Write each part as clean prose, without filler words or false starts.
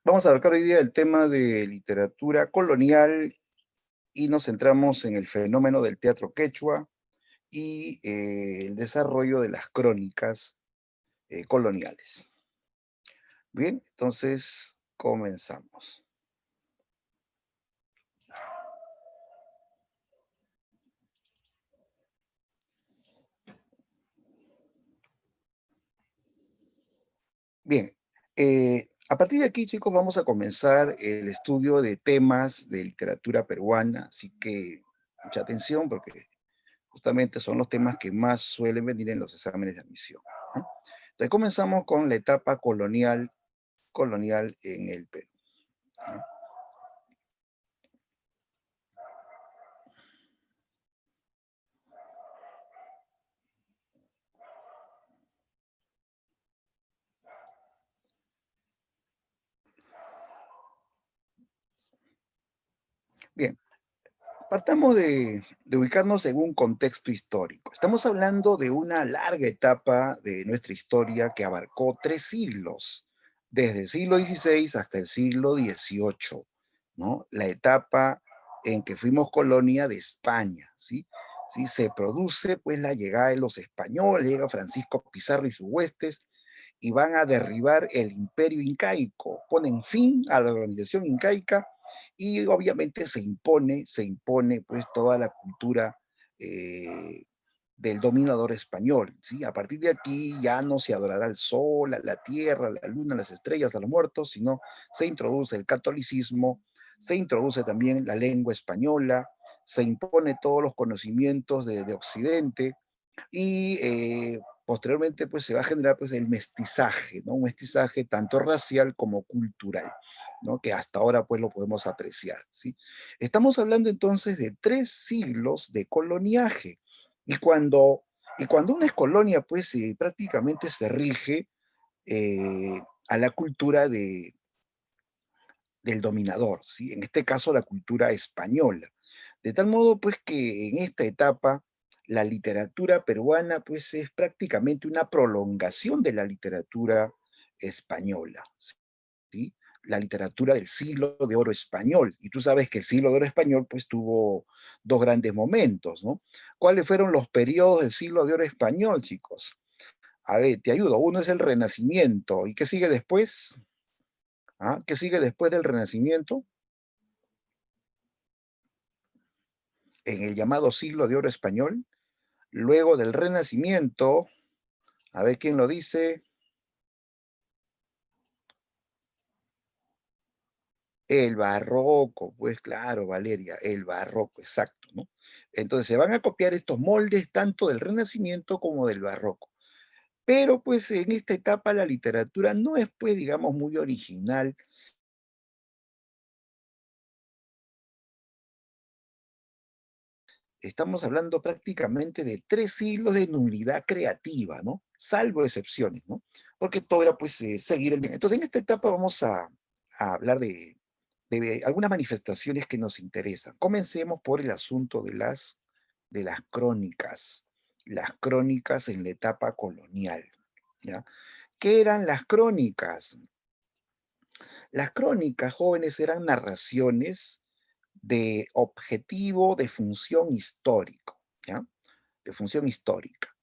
Vamos a abarcar hoy día el tema de literatura colonial y nos centramos en el fenómeno del teatro quechua y el desarrollo de las crónicas coloniales. Bien, entonces comenzamos. Bien, a partir de aquí, chicos, vamos a comenzar el estudio de temas de literatura peruana, así que mucha atención porque justamente son los temas que más suelen venir en los exámenes de admisión, ¿no? Entonces comenzamos con la etapa colonial en el Perú, ¿no? Bien, partamos de ubicarnos en un contexto histórico. Estamos hablando de una larga etapa de nuestra historia que abarcó 3 siglos, desde el siglo XVI hasta el siglo XVIII, ¿no? La etapa en que fuimos colonia de España, ¿sí? Sí, se produce pues la llegada de los españoles, llega Francisco Pizarro y sus huestes, y van a derribar el imperio incaico, ponen fin a la organización incaica y obviamente se impone pues toda la cultura eh, del dominador español, ¿sí? A partir de aquí ya no se adorará al sol, a la tierra, a la luna, a las estrellas, a los muertos, sino se introduce el catolicismo, se introduce también la lengua española, se impone todos los conocimientos de Occidente, y posteriormente pues se va a generar pues el mestizaje, ¿no? Un mestizaje tanto racial como cultural, ¿no? Que hasta ahora pues lo podemos apreciar, ¿sí? Estamos hablando entonces de 3 siglos de coloniaje, y cuando una es colonia pues prácticamente se rige a la cultura del dominador, ¿sí? En este caso la cultura española. De tal modo pues que en esta etapa la literatura peruana pues es prácticamente una prolongación de la literatura española, ¿sí? La literatura del siglo de oro español. Y tú sabes que el siglo de oro español pues tuvo dos grandes momentos, ¿no? ¿Cuáles fueron los periodos del siglo de oro español, chicos? A ver, te ayudo. Uno es el Renacimiento. ¿Y qué sigue después? ¿Ah? ¿Qué sigue después del Renacimiento? En el llamado siglo de oro español, luego del Renacimiento, a ver quién lo dice, el barroco, pues claro, Valeria, el barroco, exacto, ¿no? Entonces se van a copiar estos moldes tanto del Renacimiento como del barroco. Pero pues en esta etapa la literatura no es pues digamos muy original. Estamos hablando prácticamente de 3 siglos de nulidad creativa, ¿no? Salvo excepciones, ¿no? Porque todo era pues seguir el bien. Entonces en esta etapa vamos a hablar de algunas manifestaciones que nos interesan. Comencemos por el asunto de las crónicas en la etapa colonial, ¿ya? ¿Qué eran las crónicas? Las crónicas, jóvenes, eran narraciones de objetivo de función histórico, ¿ya? De función histórica.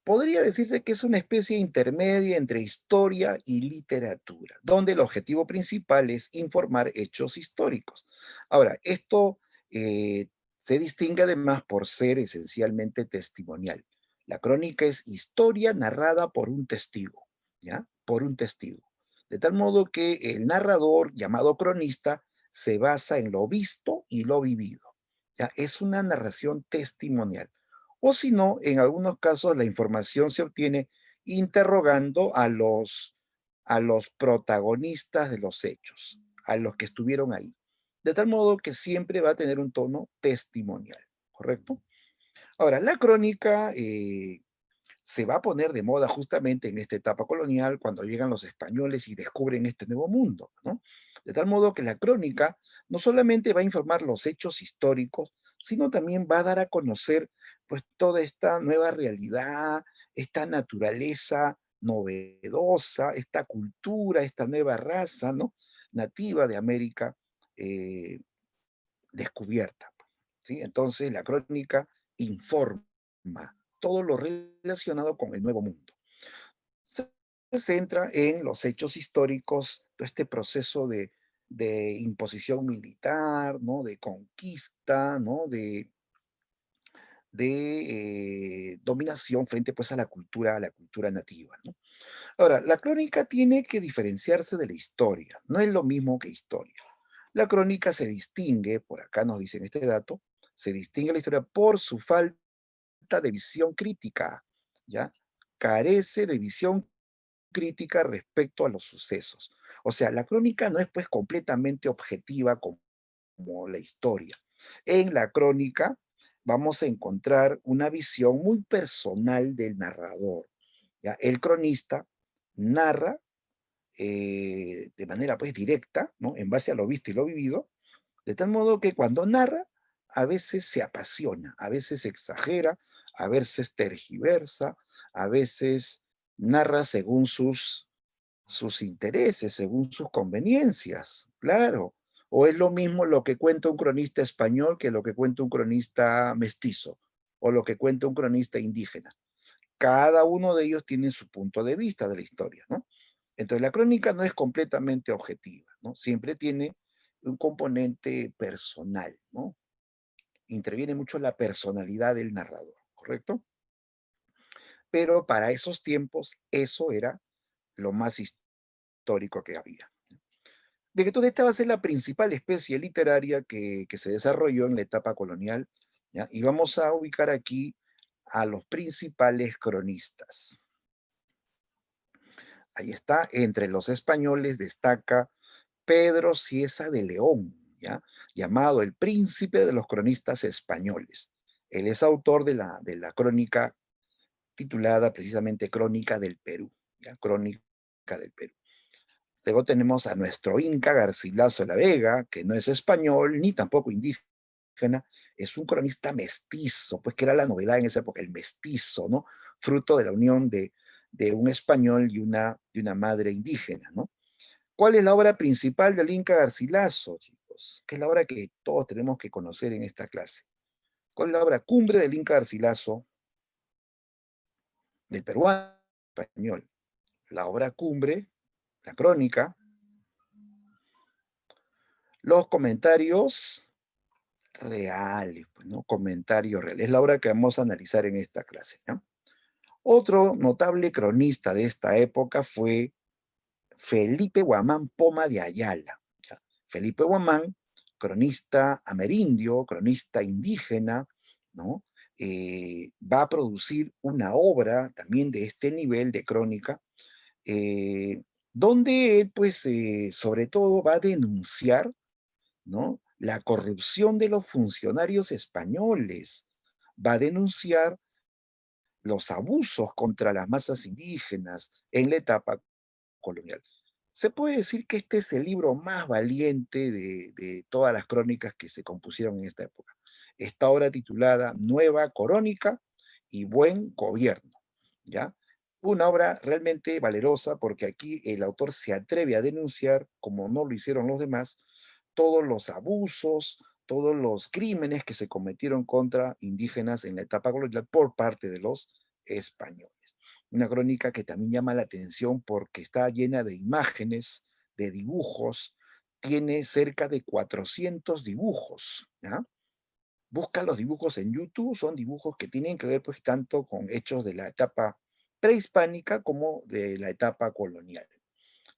Podría decirse que es una especie intermedia entre historia y literatura, donde el objetivo principal es informar hechos históricos. Ahora, esto eh, se distingue además por ser esencialmente testimonial. La crónica es historia narrada por un testigo, ¿ya? Por un testigo. De tal modo que el narrador, llamado cronista, se basa en lo visto y lo vivido, ¿ya? Es una narración testimonial. O si no, en algunos casos la información se obtiene interrogando a los protagonistas de los hechos, a los que estuvieron ahí. De tal modo que siempre va a tener un tono testimonial, ¿correcto? Ahora, la crónica se va a poner de moda justamente en esta etapa colonial cuando llegan los españoles y descubren este nuevo mundo, ¿no? De tal modo que la crónica no solamente va a informar los hechos históricos, sino también va a dar a conocer pues toda esta nueva realidad, esta naturaleza novedosa, esta cultura, esta nueva raza, ¿no? Nativa de América descubierta, ¿sí? Entonces la crónica informa todo lo relacionado con el Nuevo Mundo. Se centra en los hechos históricos, todo este proceso de imposición militar, ¿no? De conquista, ¿no? de dominación frente pues a la cultura nativa, ¿no? Ahora, la crónica tiene que diferenciarse de la historia, no es lo mismo que historia. La crónica se distingue, por acá nos dicen este dato, se distingue la historia por su falta de visión crítica, ¿ya? Carece de visión crítica respecto a los sucesos. O sea, la crónica no es pues completamente objetiva como la historia. En la crónica vamos a encontrar una visión muy personal del narrador. ¿Ya? El cronista narra de manera pues directa, ¿no? En base a lo visto y lo vivido, de tal modo que cuando narra, a veces se apasiona, a veces exagera, a veces tergiversa, a veces narra según sus intereses, según sus conveniencias, claro. O es lo mismo lo que cuenta un cronista español que lo que cuenta un cronista mestizo, o lo que cuenta un cronista indígena. Cada uno de ellos tiene su punto de vista de la historia, ¿no? Entonces la crónica no es completamente objetiva, ¿no? Siempre tiene un componente personal, ¿no? Interviene mucho la personalidad del narrador, ¿correcto? Pero para esos tiempos eso era lo más histórico que había. De que toda esta va a ser la principal especie literaria que se desarrolló en la etapa colonial, ¿ya? Y vamos a ubicar aquí a los principales cronistas. Ahí está, entre los españoles destaca Pedro Cieza de León, ¿ya? Llamado el príncipe de los cronistas españoles. Él es autor de la crónica titulada precisamente Crónica del Perú, ¿ya? Crónica del Perú. Luego tenemos a nuestro Inca Garcilaso de la Vega, que no es español ni tampoco indígena, es un cronista mestizo, pues que era la novedad en esa época, el mestizo, ¿no? Fruto de la unión de un español y una madre indígena, ¿no? ¿Cuál es la obra principal del Inca Garcilaso, chicos? Que es la obra que todos tenemos que conocer en esta clase. ¿Cuál es la obra cumbre del Inca Garcilaso, del peruano español? La obra cumbre, la crónica, los comentarios reales, pues, ¿no? Comentarios reales. Es la obra que vamos a analizar en esta clase, ¿no? Otro notable cronista de esta época fue Felipe Guamán Poma de Ayala. ¿Ya? Felipe Guamán, cronista amerindio, cronista indígena, ¿no? Va a producir una obra también de este nivel de crónica, eh, donde él, pues, sobre todo va a denunciar, ¿no? La corrupción de los funcionarios españoles, va a denunciar los abusos contra las masas indígenas en la etapa colonial. Se puede decir que este es el libro más valiente de todas las crónicas que se compusieron en esta época. Esta obra titulada Nueva Crónica y Buen Gobierno, ¿ya? Una obra realmente valerosa porque aquí el autor se atreve a denunciar, como no lo hicieron los demás, todos los abusos, todos los crímenes que se cometieron contra indígenas en la etapa colonial por parte de los españoles. Una crónica que también llama la atención porque está llena de imágenes, de dibujos, tiene cerca de 400 dibujos, ¿ya? Busca los dibujos en YouTube, son dibujos que tienen que ver pues tanto con hechos de la etapa prehispánica como de la etapa colonial.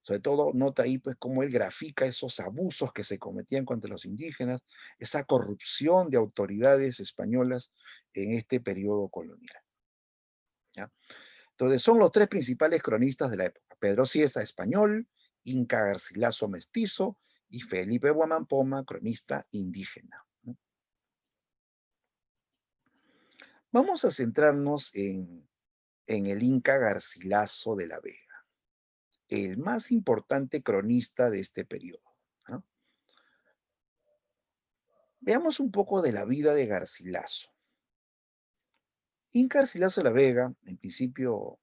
Sobre todo nota ahí pues cómo él grafica esos abusos que se cometían contra los indígenas, esa corrupción de autoridades españolas en este periodo colonial, ¿ya? Entonces son los tres principales cronistas de la época: Pedro Cieza, español; Inca Garcilaso, mestizo; y Felipe Guamán Poma, cronista indígena. Vamos a centrarnos en el Inca Garcilaso de la Vega, el más importante cronista de este periodo, ¿no? Veamos un poco de la vida de Garcilaso. Inca Garcilaso de la Vega, en principio,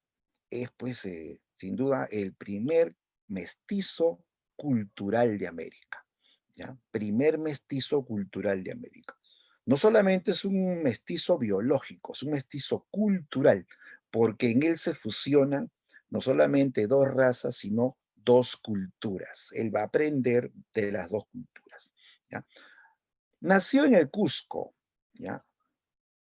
es pues sin duda el primer mestizo cultural de América, ¿ya? Primer mestizo cultural de América. No solamente es un mestizo biológico, es un mestizo cultural, porque en él se fusionan no solamente dos razas, sino dos culturas. Él va a aprender de las dos culturas, ¿ya? Nació en el Cusco, ¿ya?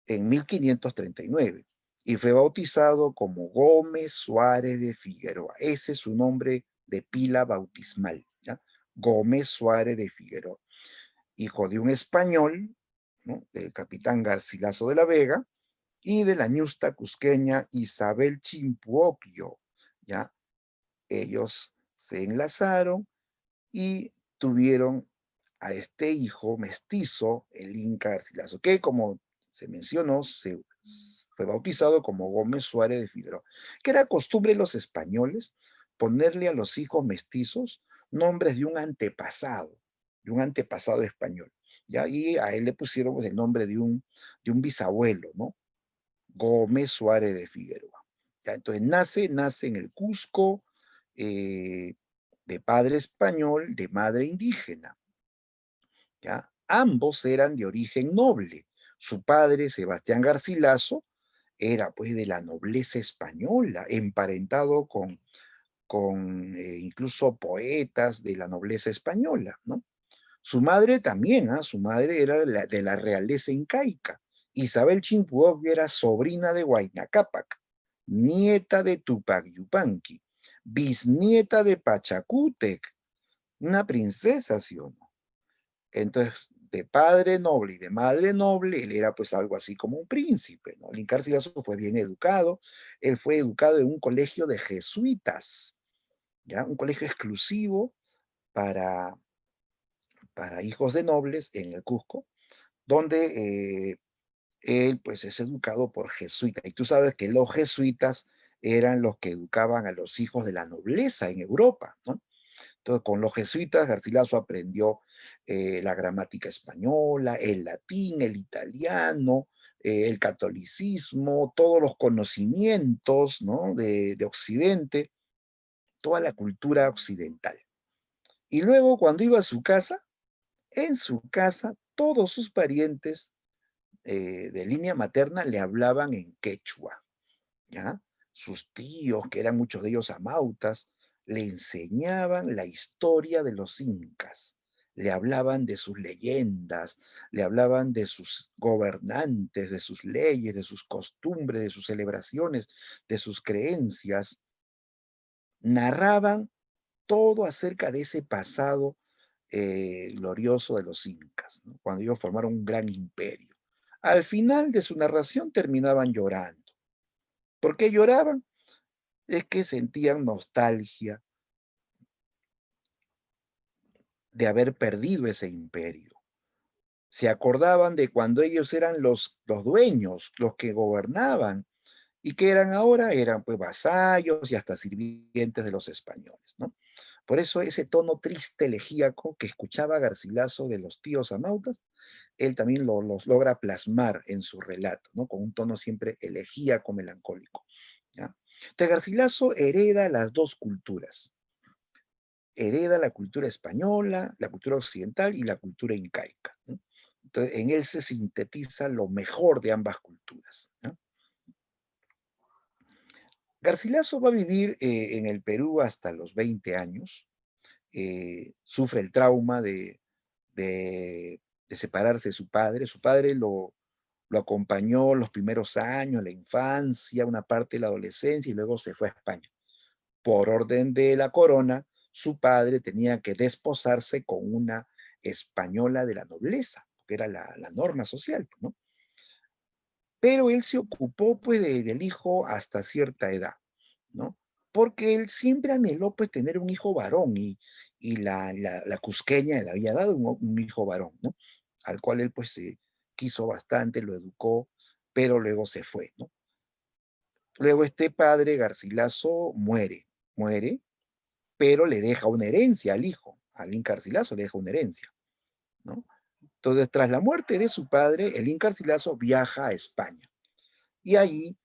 En 1539 y fue bautizado como Gómez Suárez de Figueroa. Ese es su nombre de pila bautismal, ¿ya? Gómez Suárez de Figueroa, hijo de un español, ¿no? Del capitán Garcilaso de la Vega y de la ñusta cusqueña Isabel Chimpuocchio, ¿ya? Ellos se enlazaron y tuvieron a este hijo mestizo, el Inca Garcilaso, que como se mencionó, fue bautizado como Gómez Suárez de Figueroa, que era costumbre de los españoles ponerle a los hijos mestizos nombres de un antepasado español, ¿ya? Y a él le pusieron pues, el nombre de un bisabuelo, ¿no? Gómez Suárez de Figueroa. ¿Ya? Entonces nace en el Cusco, de padre español, de madre indígena. ¿Ya? Ambos eran de origen noble. Su padre, Sebastián Garcilaso, era pues de la nobleza española, emparentado con incluso poetas de la nobleza española, ¿no? Su madre también, su madre era de la realeza incaica. Isabel Chimpuoc era sobrina de Huayna Cápac, nieta de Tupac Yupanqui, bisnieta de Pachacútec, una princesa, ¿sí o no? Entonces, de padre noble y de madre noble, él era pues algo así como un príncipe, ¿no? Alencar Garcilaso fue bien educado, él fue educado en un colegio de jesuitas, ¿ya? Un colegio exclusivo para, para hijos de nobles en el Cusco, donde él pues es educado por jesuitas. Y tú sabes que los jesuitas eran los que educaban a los hijos de la nobleza en Europa, ¿no? Entonces, con los jesuitas, Garcilaso aprendió la gramática española, el latín, el italiano, el catolicismo, todos los conocimientos, ¿no? de Occidente, toda la cultura occidental. Y luego, cuando iba a su casa, en su casa, todos sus parientes de línea materna le hablaban en quechua, ¿ya? Sus tíos, que eran muchos de ellos amautas, le enseñaban la historia de los incas, le hablaban de sus leyendas, le hablaban de sus gobernantes, de sus leyes, de sus costumbres, de sus celebraciones, de sus creencias, narraban todo acerca de ese pasado glorioso de los incas, ¿no? Cuando ellos formaron un gran imperio. Al final de su narración terminaban llorando. ¿Por qué lloraban? Es que sentían nostalgia de haber perdido ese imperio. Se acordaban de cuando ellos eran los dueños, los que gobernaban, y que eran ahora, eran pues vasallos y hasta sirvientes de los españoles, ¿no? Por eso ese tono triste, elegíaco que escuchaba Garcilaso de los tíos amautas, él también los logra plasmar en su relato, ¿no? Con un tono siempre elegíaco, melancólico, ¿ya? Entonces Garcilaso hereda las dos culturas, hereda la cultura española, la cultura occidental y la cultura incaica, ¿no? Entonces en él se sintetiza lo mejor de ambas culturas, ¿no? Garcilaso va a vivir en el Perú hasta los 20 años, sufre el trauma de separarse de su padre lo acompañó los primeros años, la infancia, una parte de la adolescencia y luego se fue a España. Por orden de la corona, su padre tenía que desposarse con una española de la nobleza, que era la norma social, ¿no? Pero él se ocupó pues del hijo hasta cierta edad, ¿no? Porque él siempre anheló pues tener un hijo varón y la cusqueña le había dado un hijo varón, ¿no? Al cual él pues quiso bastante, lo educó, pero luego se fue, ¿no? Luego este padre, Garcilaso, muere, pero le deja una herencia al hijo, al Inca Garcilaso le deja una herencia, ¿no? Entonces, tras la muerte de su padre, el Inca Garcilaso viaja a España y ahí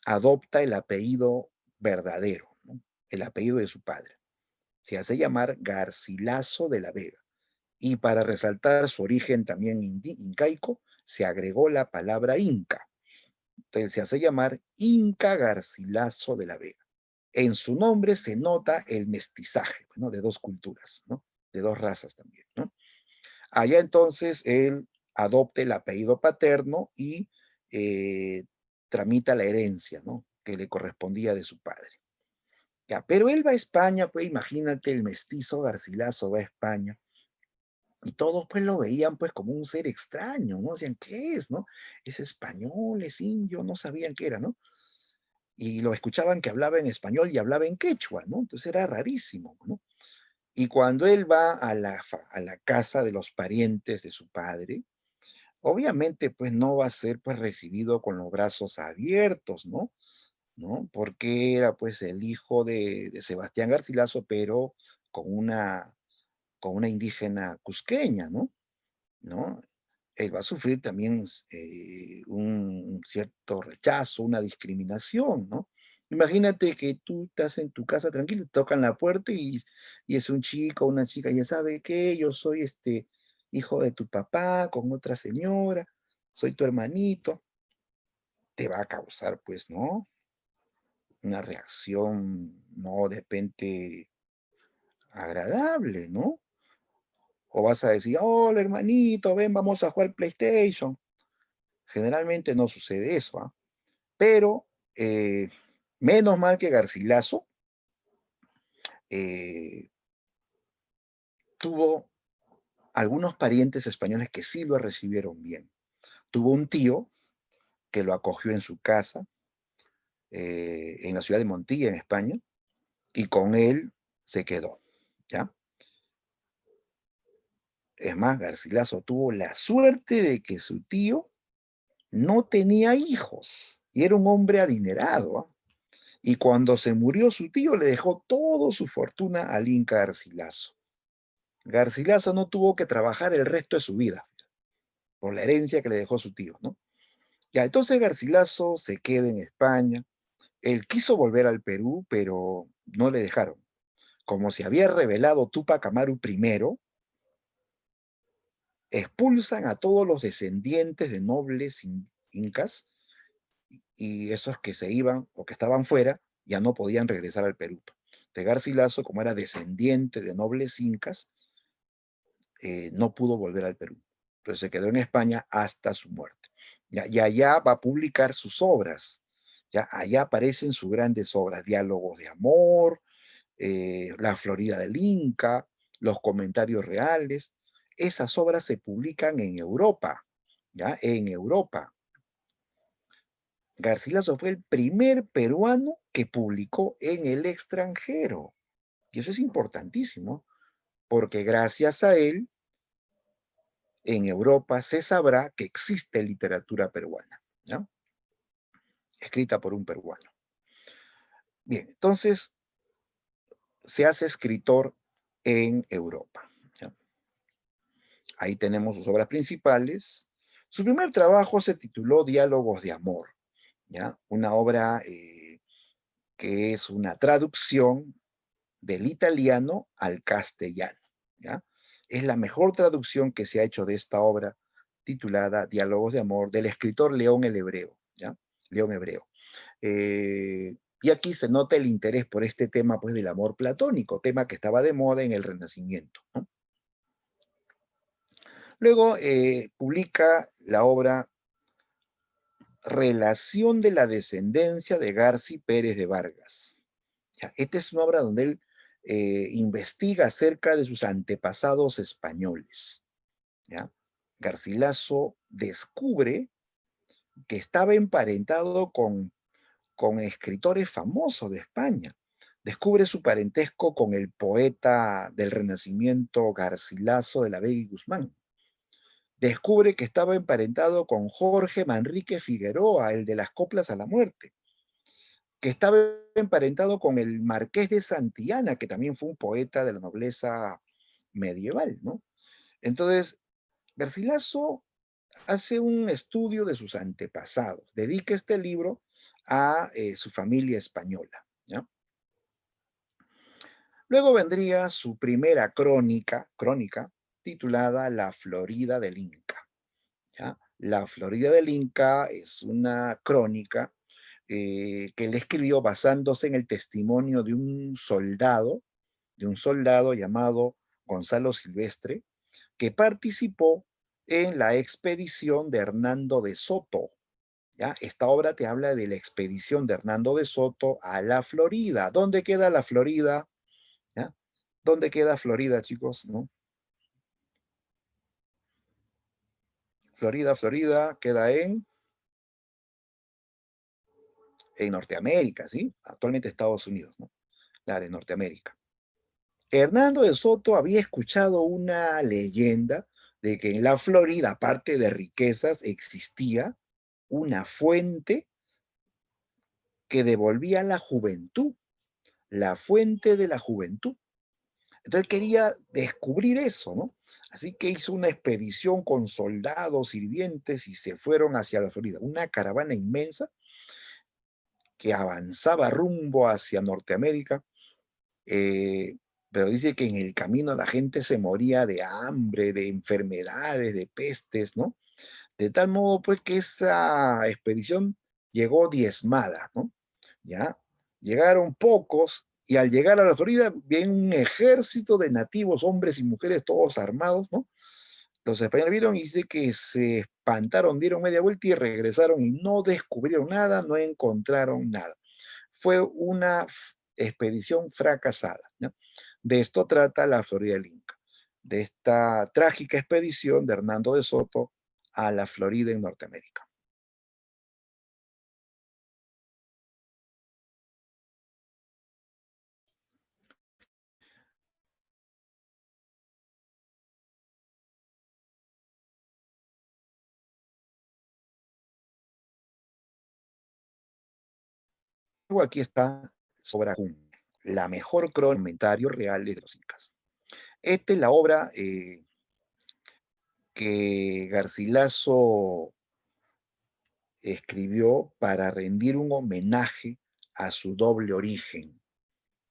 adopta el apellido verdadero, ¿no? El apellido de su padre. Se hace llamar Garcilaso de la Vega. Y para resaltar su origen también incaico, se agregó la palabra inca. Entonces se hace llamar Inca Garcilaso de la Vega. En su nombre se nota el mestizaje, ¿no? De dos culturas, ¿no? De dos razas también, ¿no? Allá entonces él adopta el apellido paterno y tramita la herencia, ¿no? Que le correspondía de su padre. Ya, pero él va a España, pues imagínate, el mestizo Garcilaso va a España, y todos pues lo veían pues como un ser extraño, ¿no? Decían, ¿qué es, no? Es español, es indio, no sabían qué era, ¿no? Y lo escuchaban que hablaba en español y hablaba en quechua, ¿no? Entonces era rarísimo, ¿no? Y cuando él va a la casa de los parientes de su padre, obviamente pues no va a ser pues recibido con los brazos abiertos, ¿no? ¿No? Porque era pues el hijo de Sebastián Garcilaso, pero con una, con una indígena cusqueña, ¿no? ¿No? Él va a sufrir también un cierto rechazo, una discriminación, ¿no? Imagínate que tú estás en tu casa tranquilo, te tocan la puerta y es un chico, una chica, ya sabe que yo soy este hijo de tu papá con otra señora, soy tu hermanito, te va a causar, pues, ¿no? Una reacción, no de repente agradable, ¿no? O vas a decir, hola hermanito, ven, vamos a jugar PlayStation. Generalmente no sucede eso, ¿ah? Pero eh, menos mal que Garcilaso eh, tuvo algunos parientes españoles que sí lo recibieron bien. Tuvo un tío que lo acogió en su casa, en la ciudad de Montilla, en España, y con él se quedó, ¿ya? Es más, Garcilaso tuvo la suerte de que su tío no tenía hijos y era un hombre adinerado, ¿ah? Y cuando se murió su tío le dejó toda su fortuna al Inca Garcilaso. Garcilaso no tuvo que trabajar el resto de su vida por la herencia que le dejó su tío, ¿no? Ya, entonces Garcilaso se queda en España. Él quiso volver al Perú, pero no le dejaron. Como se había revelado Túpac Amaru primero, expulsan a todos los descendientes de nobles incas y esos que se iban o que estaban fuera ya no podían regresar al Perú. De Garcilaso, como era descendiente de nobles incas, no pudo volver al Perú. Entonces se quedó en España hasta su muerte. ¿Ya? Y allá va a publicar sus obras. ¿Ya? Allá aparecen sus grandes obras, Diálogos de Amor, La Florida del Inca, Los Comentarios Reales. Esas obras se publican en Europa, ¿ya? En Europa. Garcilaso fue el primer peruano que publicó en el extranjero. Y eso es importantísimo, porque gracias a él, en Europa se sabrá que existe literatura peruana, ¿no? Escrita por un peruano. Bien, entonces se hace escritor en Europa, ¿ya? Ahí tenemos sus obras principales. Su primer trabajo se tituló Diálogos de Amor, ¿ya? Una obra que es una traducción del italiano al castellano, ¿ya? Es la mejor traducción que se ha hecho de esta obra titulada Diálogos de Amor del escritor León el Hebreo, ¿ya? León Hebreo. Y aquí se nota el interés por este tema pues, del amor platónico, tema que estaba de moda en el Renacimiento, ¿no? Luego publica la obra Relación de la descendencia de Garci Pérez de Vargas. ¿Ya? Esta es una obra donde él investiga acerca de sus antepasados españoles, ¿ya? Garcilaso descubre que estaba emparentado con escritores famosos de España. Descubre su parentesco con el poeta del Renacimiento Garcilaso de la Vega y Guzmán. Descubre que estaba emparentado con Jorge Manrique Figueroa, el de las coplas a la muerte, que estaba emparentado con el Marqués de Santillana, que también fue un poeta de la nobleza medieval, ¿no? Entonces, Garcilaso hace un estudio de sus antepasados, dedica este libro a su familia española, ¿ya? Luego vendría su primera crónica titulada La Florida del Inca, ¿ya? La Florida del Inca es una crónica que él escribió basándose en el testimonio de un soldado llamado Gonzalo Silvestre, que participó en la expedición de Hernando de Soto. ¿Ya? Esta obra te habla de la expedición de Hernando de Soto a la Florida. ¿Dónde queda la Florida? ¿Ya? ¿Dónde queda Florida, chicos? ¿No? Florida queda en Norteamérica, ¿sí? Actualmente Estados Unidos, ¿no? Claro, en Norteamérica. Hernando de Soto había escuchado una leyenda de que en la Florida, aparte de riquezas, existía una fuente que devolvía la juventud, la fuente de la juventud. Entonces quería descubrir eso, ¿no? Así que hizo una expedición con soldados, sirvientes y se fueron hacia la Florida. Una caravana inmensa que avanzaba rumbo hacia Norteamérica, eh, pero dice que en el camino la gente se moría de hambre, de enfermedades, de pestes, ¿no? De tal modo, pues, que esa expedición llegó diezmada, ¿no? ¿Ya? Llegaron pocos y al llegar a la Florida viene un ejército de nativos, hombres y mujeres, todos armados, ¿no? Los españoles vieron y dice que se espantaron, dieron media vuelta y regresaron y no descubrieron nada, no encontraron nada. Fue una expedición fracasada, ¿no? De esto trata la Florida del Inca, de esta trágica expedición de Hernando de Soto a la Florida en Norteamérica. Luego aquí está Sobracún, la mejor crónica real de los incas. Esta es la obra que Garcilaso escribió para rendir un homenaje a su doble origen,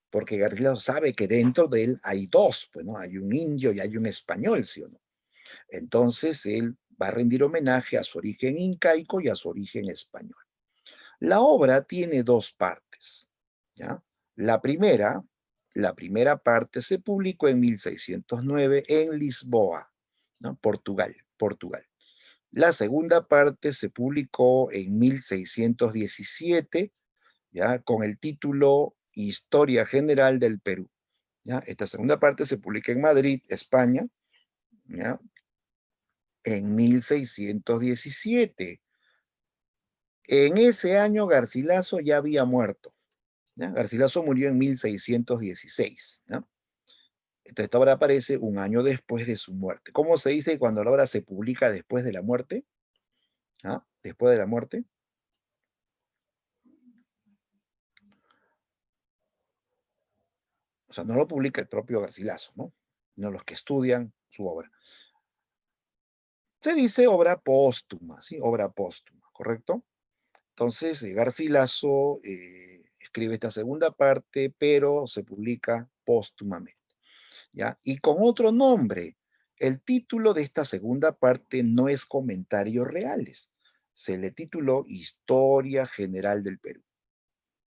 porque Garcilaso sabe que dentro de él hay dos, pues, ¿no? Hay un indio y hay un español, ¿sí o no? Entonces él va a rendir homenaje a su origen incaico y a su origen español. La obra tiene dos partes, ¿ya? La primera, la primera parte se publicó en 1609 en Lisboa, ¿no? Portugal. La segunda parte se publicó en 1617, ¿ya? Con el título Historia General del Perú. ¿Ya? Esta segunda parte se publica en Madrid, España, ¿ya? En 1617. En ese año Garcilaso ya había muerto. ¿Ya? Garcilaso murió en 1616. ¿Ya? Entonces esta obra aparece un año después de su muerte. ¿Cómo se dice cuando la obra se publica después de la muerte? ¿Ah? Después de la muerte. O sea, no lo publica el propio Garcilaso, ¿no? No los que estudian su obra. Se dice obra póstuma, ¿sí? Obra póstuma, ¿correcto? Entonces, Garcilaso escribe esta segunda parte, pero se publica póstumamente, ¿ya? Y con otro nombre. El título de esta segunda parte no es Comentarios Reales. Se le tituló Historia General del Perú.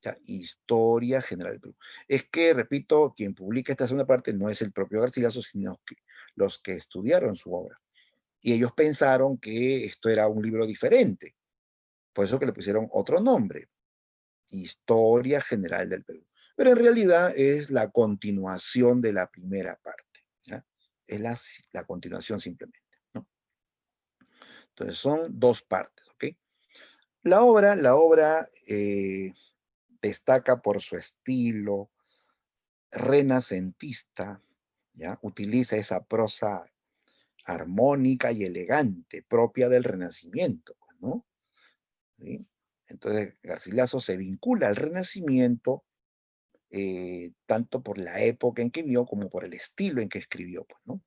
¿Ya? Historia General del Perú. Es que, repito, quien publica esta segunda parte no es el propio Garcilaso, sino que los que estudiaron su obra. Y ellos pensaron que esto era un libro diferente. Por eso que le pusieron otro nombre, Historia General del Perú. Pero en realidad es la continuación de la primera parte. ¿Ya? Es la continuación simplemente, ¿no? Entonces son dos partes, ¿ok? La obra destaca por su estilo renacentista, ¿ya? Utiliza esa prosa armónica y elegante propia del Renacimiento, ¿no? ¿Sí? Entonces Garcilaso se vincula al Renacimiento tanto por la época en que vivió como por el estilo en que escribió, pues, ¿no?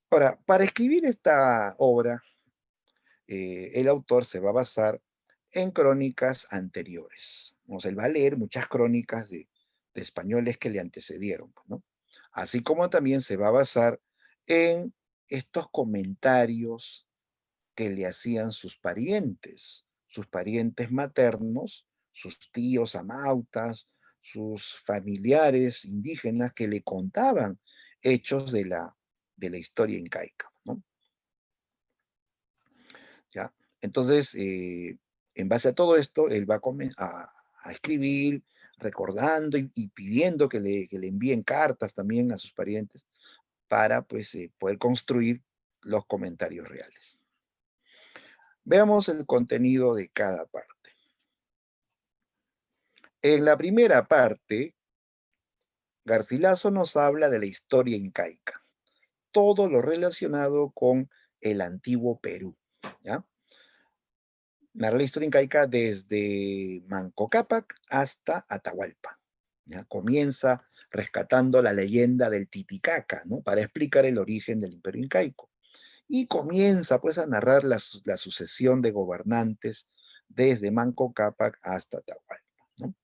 Ahora, para escribir esta obra, el autor se va a basar en crónicas anteriores. O sea, él va a leer muchas crónicas de españoles que le antecedieron, pues, ¿no? Así como también se va a basar en estos comentarios que le hacían sus parientes maternos, sus tíos amautas, sus familiares indígenas que le contaban hechos de la historia incaica, ¿no? ¿Ya? Entonces, en base a todo esto, él va a escribir, recordando y pidiendo que le envíen cartas también a sus parientes para pues, poder construir los comentarios reales. Veamos el contenido de cada parte. En la primera parte, Garcilaso nos habla de la historia incaica, todo lo relacionado con el antiguo Perú, ¿ya? Narra la historia incaica desde Manco Cápac hasta Atahualpa, ¿ya? Comienza rescatando la leyenda del Titicaca, ¿no? Para explicar el origen del imperio incaico. Y comienza pues a narrar la sucesión de gobernantes desde Manco Cápac hasta Atahualpa, ¿no?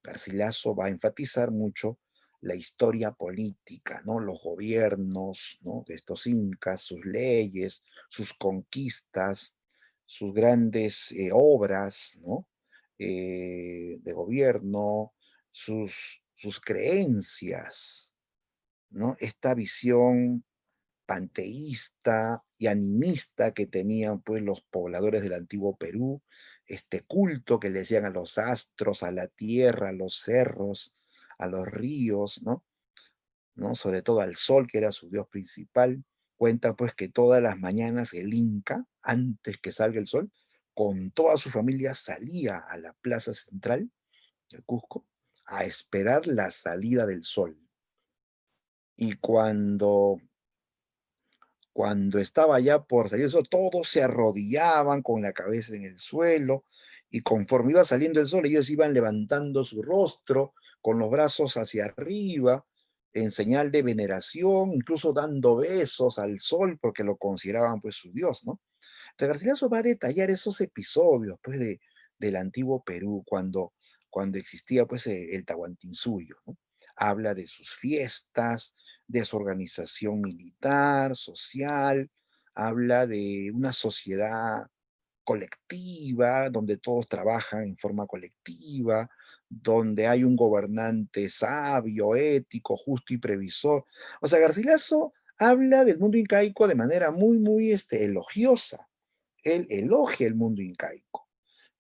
Garcilaso va a enfatizar mucho la historia política, ¿no? Los gobiernos, ¿no? De estos incas, sus leyes, sus conquistas, sus grandes obras, ¿no? De gobierno, sus creencias, ¿no? Esta visión panteísta y animista que tenían pues los pobladores del antiguo Perú, este culto que le decían a los astros, a la tierra, a los cerros, a los ríos, ¿no? ¿No? Sobre todo al sol, que era su dios principal. Cuenta pues que todas las mañanas el Inca, antes que salga el sol, con toda su familia salía a la plaza central de Cusco a esperar la salida del sol. Y cuando estaba ya por salir eso, todos se arrodillaban con la cabeza en el suelo y conforme iba saliendo el sol, ellos iban levantando su rostro con los brazos hacia arriba en señal de veneración, incluso dando besos al sol porque lo consideraban pues su dios, ¿no? Entonces Garcilaso va a detallar esos episodios pues del antiguo Perú cuando existía pues el Tahuantinsuyo, ¿no? Habla de sus fiestas, de su organización militar, social, habla de una sociedad colectiva, donde todos trabajan en forma colectiva, donde hay un gobernante sabio, ético, justo y previsor. O sea, Garcilaso habla del mundo incaico de manera muy, muy elogiosa. Él elogia el mundo incaico.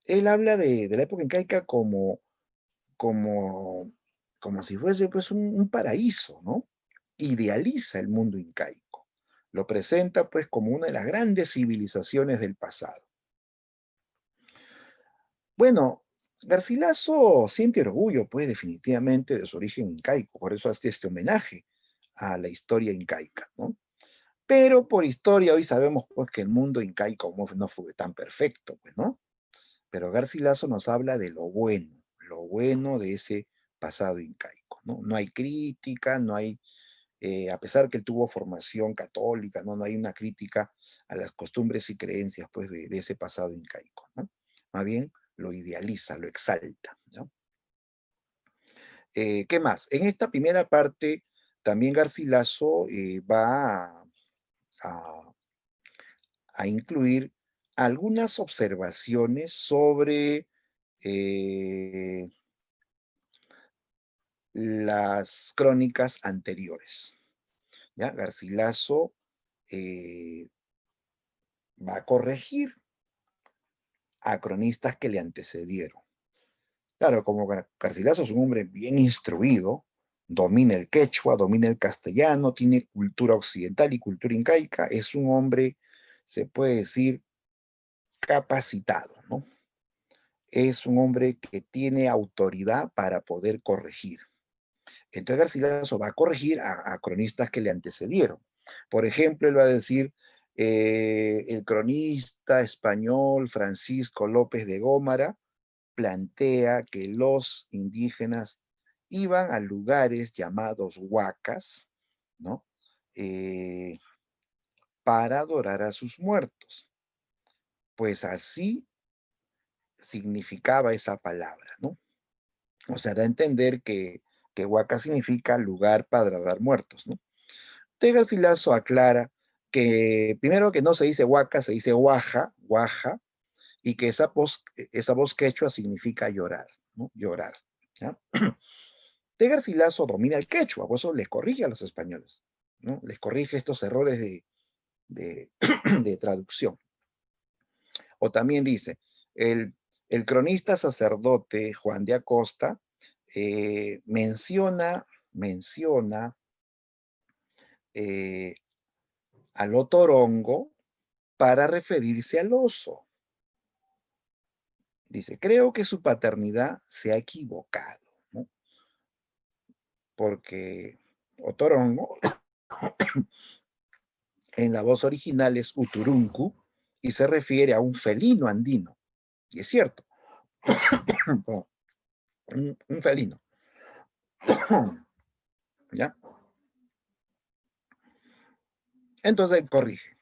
Él habla de la época incaica como, como si fuese pues un paraíso, ¿no? Idealiza el mundo incaico. Lo presenta pues como una de las grandes civilizaciones del pasado. Bueno, Garcilaso siente orgullo pues definitivamente de su origen incaico, por eso hace este homenaje a la historia incaica, ¿no? Pero por historia hoy sabemos pues que el mundo incaico no fue tan perfecto, pues, ¿no? Pero Garcilaso nos habla de lo bueno de ese pasado incaico, ¿no? No hay crítica, no hay, a pesar que él tuvo formación católica, ¿no? No hay una crítica a las costumbres y creencias, pues, de ese pasado incaico, ¿no? Más bien lo idealiza, lo exalta, ¿no? ¿Qué más? En esta primera parte, también Garcilaso va a, a incluir algunas observaciones sobre eh, las crónicas anteriores. ¿Ya? Garcilaso eh, va a corregir a cronistas que le antecedieron. Claro, como Garcilaso es un hombre bien instruido, domina el quechua, domina el castellano, tiene cultura occidental y cultura incaica, es un hombre, se puede decir, capacitado, ¿no? Es un hombre que tiene autoridad para poder corregir. Entonces Garcilaso va a corregir a cronistas que le antecedieron. Por ejemplo, él va a decir, el cronista español Francisco López de Gómara plantea que los indígenas iban a lugares llamados huacas, ¿no? Eh, para adorar a sus muertos. Pues así significaba esa palabra, ¿no? O sea, da a entender que Huaca significa lugar para dar muertos, ¿no? Garcilaso aclara que primero que no se dice Huaca, se dice Huaja, Huaja, y que esa voz quechua significa llorar, ¿no? Llorar, ¿ya? Garcilaso domina el quechua, por eso les corrige a los españoles, ¿no? Les corrige estos errores de, de traducción. O también dice, el cronista sacerdote Juan de Acosta menciona al otorongo para referirse al oso. Dice, creo que su paternidad se ha equivocado, ¿no? Porque otorongo en la voz original es uturuncu y se refiere a un felino andino. Y es cierto, un felino. ¿Ya? Entonces corrige.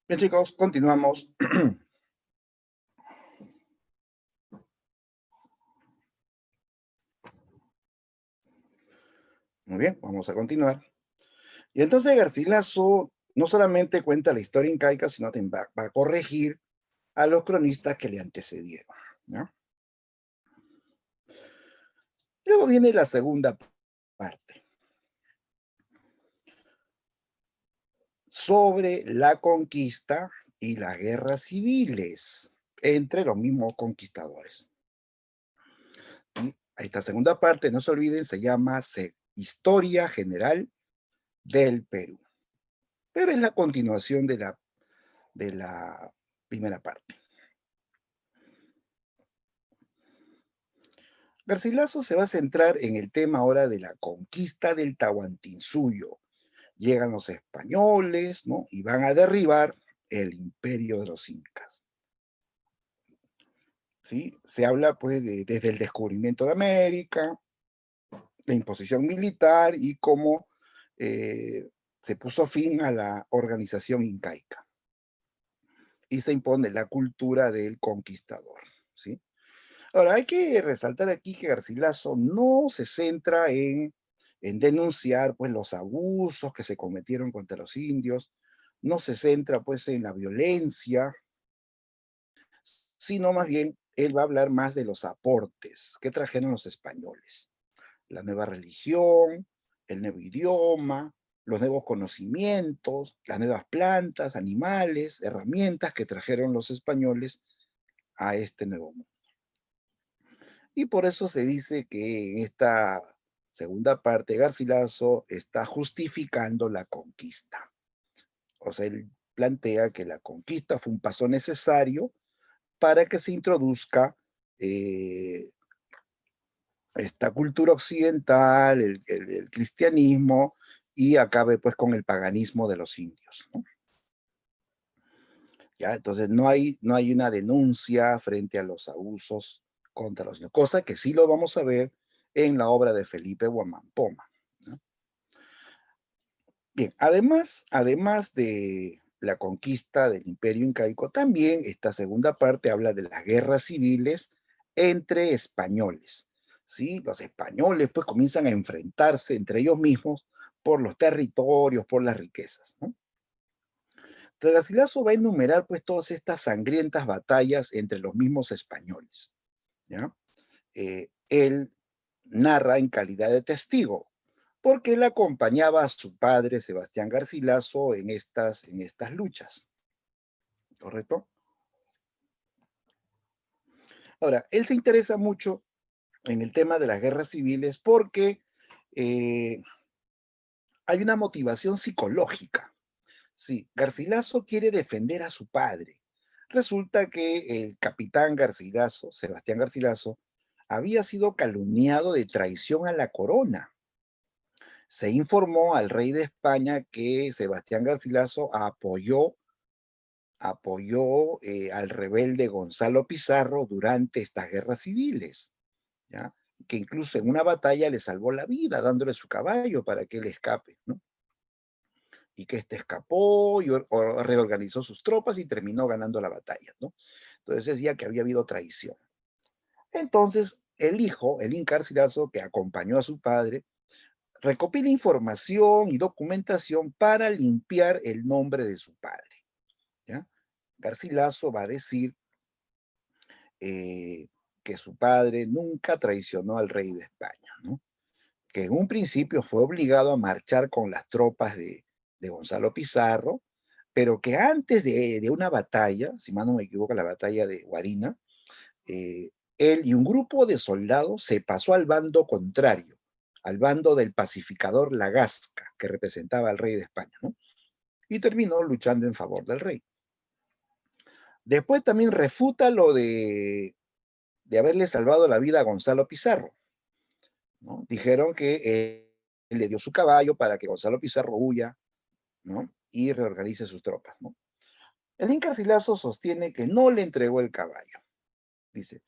Bien, chicos, continuamos. Muy bien, vamos a continuar. Y entonces Garcilaso no solamente cuenta la historia incaica, sino también va a corregir a los cronistas que le antecedieron, ¿no? Luego viene la segunda parte, sobre la conquista y las guerras civiles entre los mismos conquistadores. Y esta segunda parte, no se olviden, se llama Historia General del Perú. Pero es la continuación de la primera parte. Garcilaso se va a centrar en el tema ahora de la conquista del Tahuantinsuyo. Llegan los españoles, ¿no? Y van a derribar el imperio de los incas. ¿Sí? Se habla pues desde el descubrimiento de América, la imposición militar y cómo se puso fin a la organización incaica. Y se impone la cultura del conquistador, ¿sí? Ahora, hay que resaltar aquí que Garcilaso no se centra en denunciar pues, los abusos que se cometieron contra los indios, no se centra pues, en la violencia, sino más bien él va a hablar más de los aportes que trajeron los españoles. La nueva religión, el nuevo idioma, los nuevos conocimientos, las nuevas plantas, animales, herramientas que trajeron los españoles a este nuevo mundo. Y por eso se dice que en esta segunda parte Garcilaso está justificando la conquista. O sea, él plantea que la conquista fue un paso necesario para que se introduzca esta cultura occidental, el cristianismo, y acabe pues con el paganismo de los indios, ¿no? ¿Ya? Entonces no hay una denuncia frente a los abusos contra los indios, cosa que sí lo vamos a ver en la obra de Felipe Huamampoma, ¿no? Bien, además de la conquista del Imperio Incaico, también esta segunda parte habla de las guerras civiles entre españoles, ¿sí? Los españoles pues comienzan a enfrentarse entre ellos mismos por los territorios, por las riquezas, ¿no? Entonces Garcilaso va a enumerar pues todas estas sangrientas batallas entre los mismos españoles, ¿ya? Él narra en calidad de testigo, porque él acompañaba a su padre, Sebastián Garcilaso, en estas luchas, ¿correcto? Ahora, él se interesa mucho en el tema de las guerras civiles porque eh, hay una motivación psicológica. Sí, Garcilaso quiere defender a su padre. Resulta que el capitán Garcilaso, Sebastián Garcilaso, había sido calumniado de traición a la corona. Se informó al rey de España que Sebastián Garcilaso apoyó al rebelde Gonzalo Pizarro durante estas guerras civiles, ¿ya? Que incluso en una batalla le salvó la vida dándole su caballo para que él escape, ¿no? Y que éste escapó y reorganizó sus tropas y terminó ganando la batalla, ¿no? Entonces decía que había habido traición. Entonces el hijo, el Inca Garcilaso, que acompañó a su padre, recopila información y documentación para limpiar el nombre de su padre, ¿ya? Garcilaso va a decir que su padre nunca traicionó al rey de España, ¿no? Que en un principio fue obligado a marchar con las tropas de Gonzalo Pizarro, pero que antes de una batalla, si mal no me equivoco, la batalla de Guarina, él y un grupo de soldados se pasó al bando contrario, al bando del pacificador Lagasca, que representaba al rey de España, ¿no? Y terminó luchando en favor del rey. Después también refuta lo de haberle salvado la vida a Gonzalo Pizarro, ¿no? Dijeron que él le dio su caballo para que Gonzalo Pizarro huya, ¿no? Y reorganice sus tropas, ¿no? El Inca Garcilaso sostiene que no le entregó el caballo. Dice,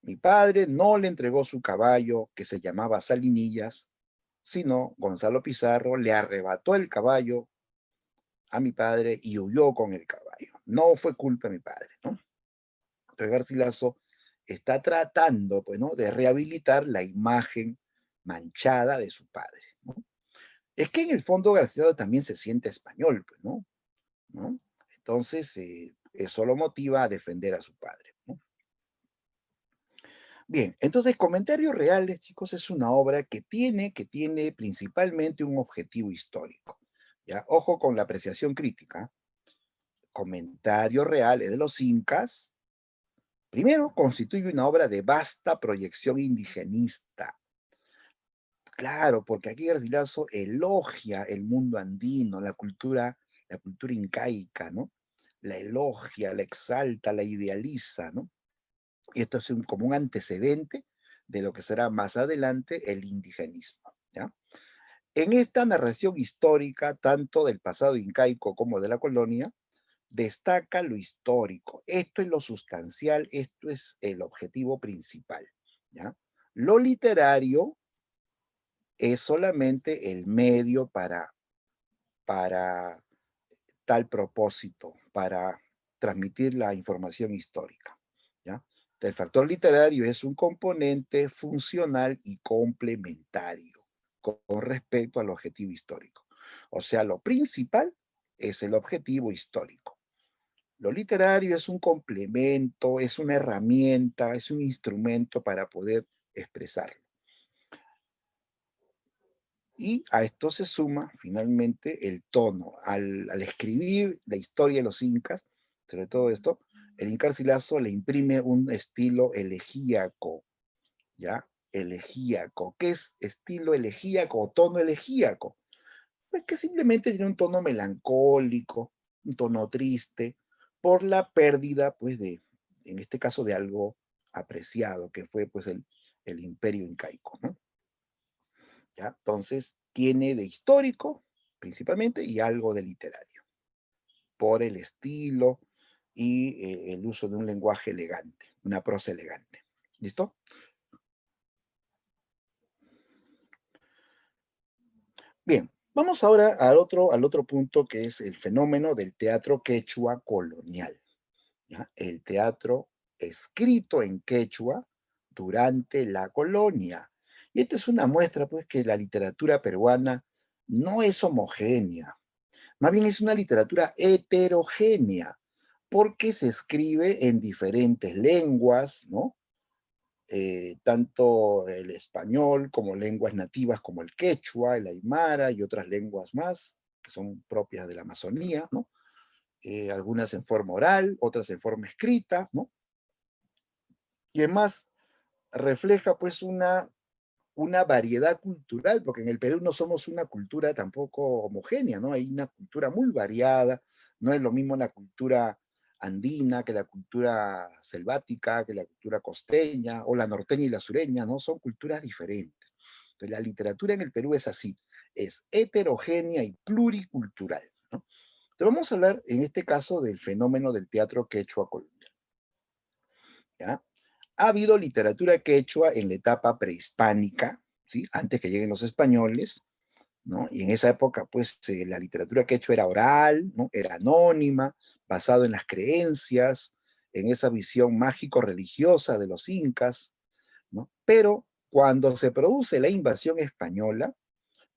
mi padre no le entregó su caballo, que se llamaba Salinillas, sino Gonzalo Pizarro le arrebató el caballo a mi padre y huyó con el caballo. No fue culpa de mi padre, ¿no? Entonces Garcilaso está tratando, pues, ¿no?, de rehabilitar la imagen manchada de su padre, ¿no? Es que en el fondo Garcilaso también se siente español, pues, ¿no? ¿No? Entonces, eso lo motiva a defender a su padre, ¿no? Bien, entonces Comentarios Reales, chicos, es una obra que tiene principalmente un objetivo histórico, ¿ya? Ojo con la apreciación crítica. Comentarios Reales de los Incas, primero, constituye una obra de vasta proyección indigenista. Claro, porque aquí Garcilaso elogia el mundo andino, la cultura incaica, ¿no? La elogia, la exalta, la idealiza, ¿no? Y esto es como un antecedente de lo que será más adelante el indigenismo, ¿ya? En esta narración histórica, tanto del pasado incaico como de la colonia, destaca lo histórico. Esto es lo sustancial, esto es el objetivo principal, ¿ya? Lo literario es solamente el medio para tal propósito, para transmitir la información histórica, ¿ya? El factor literario es un componente funcional y complementario con respecto al objetivo histórico. O sea, lo principal es el objetivo histórico. Lo literario es un complemento, es una herramienta, es un instrumento para poder expresarlo. Y a esto se suma finalmente el tono. Al escribir la historia de los incas, sobre todo esto, el Inca Garcilaso le imprime un estilo elegíaco, ¿ya? Elegíaco. ¿Qué es estilo elegíaco o tono elegíaco? Pues que simplemente tiene un tono melancólico, un tono triste, por la pérdida, pues, en este caso, de algo apreciado, que fue, pues, el imperio incaico, ¿no? ¿Ya? Entonces, tiene de histórico, principalmente, y algo de literario, por el estilo y el uso de un lenguaje elegante, una prosa elegante. ¿Listo? Bien, vamos ahora al otro punto, que es el fenómeno del teatro quechua colonial, ¿ya? El teatro escrito en quechua durante la colonia. Y esta es una muestra, pues, que la literatura peruana no es homogénea. Más bien es una literatura heterogénea, porque se escribe en diferentes lenguas, ¿no? tanto el español como lenguas nativas como el quechua, el aymara y otras lenguas más que son propias de la Amazonía, ¿no? Algunas en forma oral, otras en forma escrita, ¿no? Y además refleja pues una variedad cultural, porque en el Perú no somos una cultura tampoco homogénea, ¿no? Hay una cultura muy variada, no es lo mismo la cultura andina que la cultura selvática, que la cultura costeña, o la norteña y la sureña, ¿no? Son culturas diferentes. Entonces, la literatura en el Perú es así, es heterogénea y pluricultural, ¿no? Entonces, vamos a hablar en este caso del fenómeno del teatro quechua colonial, ¿ya? Ha habido literatura quechua en la etapa prehispánica, ¿sí? Antes que lleguen los españoles, ¿no? Y en esa época, pues, la literatura quechua era oral, ¿no? Era anónima, basado en las creencias, en esa visión mágico-religiosa de los incas, ¿no? Pero cuando se produce la invasión española,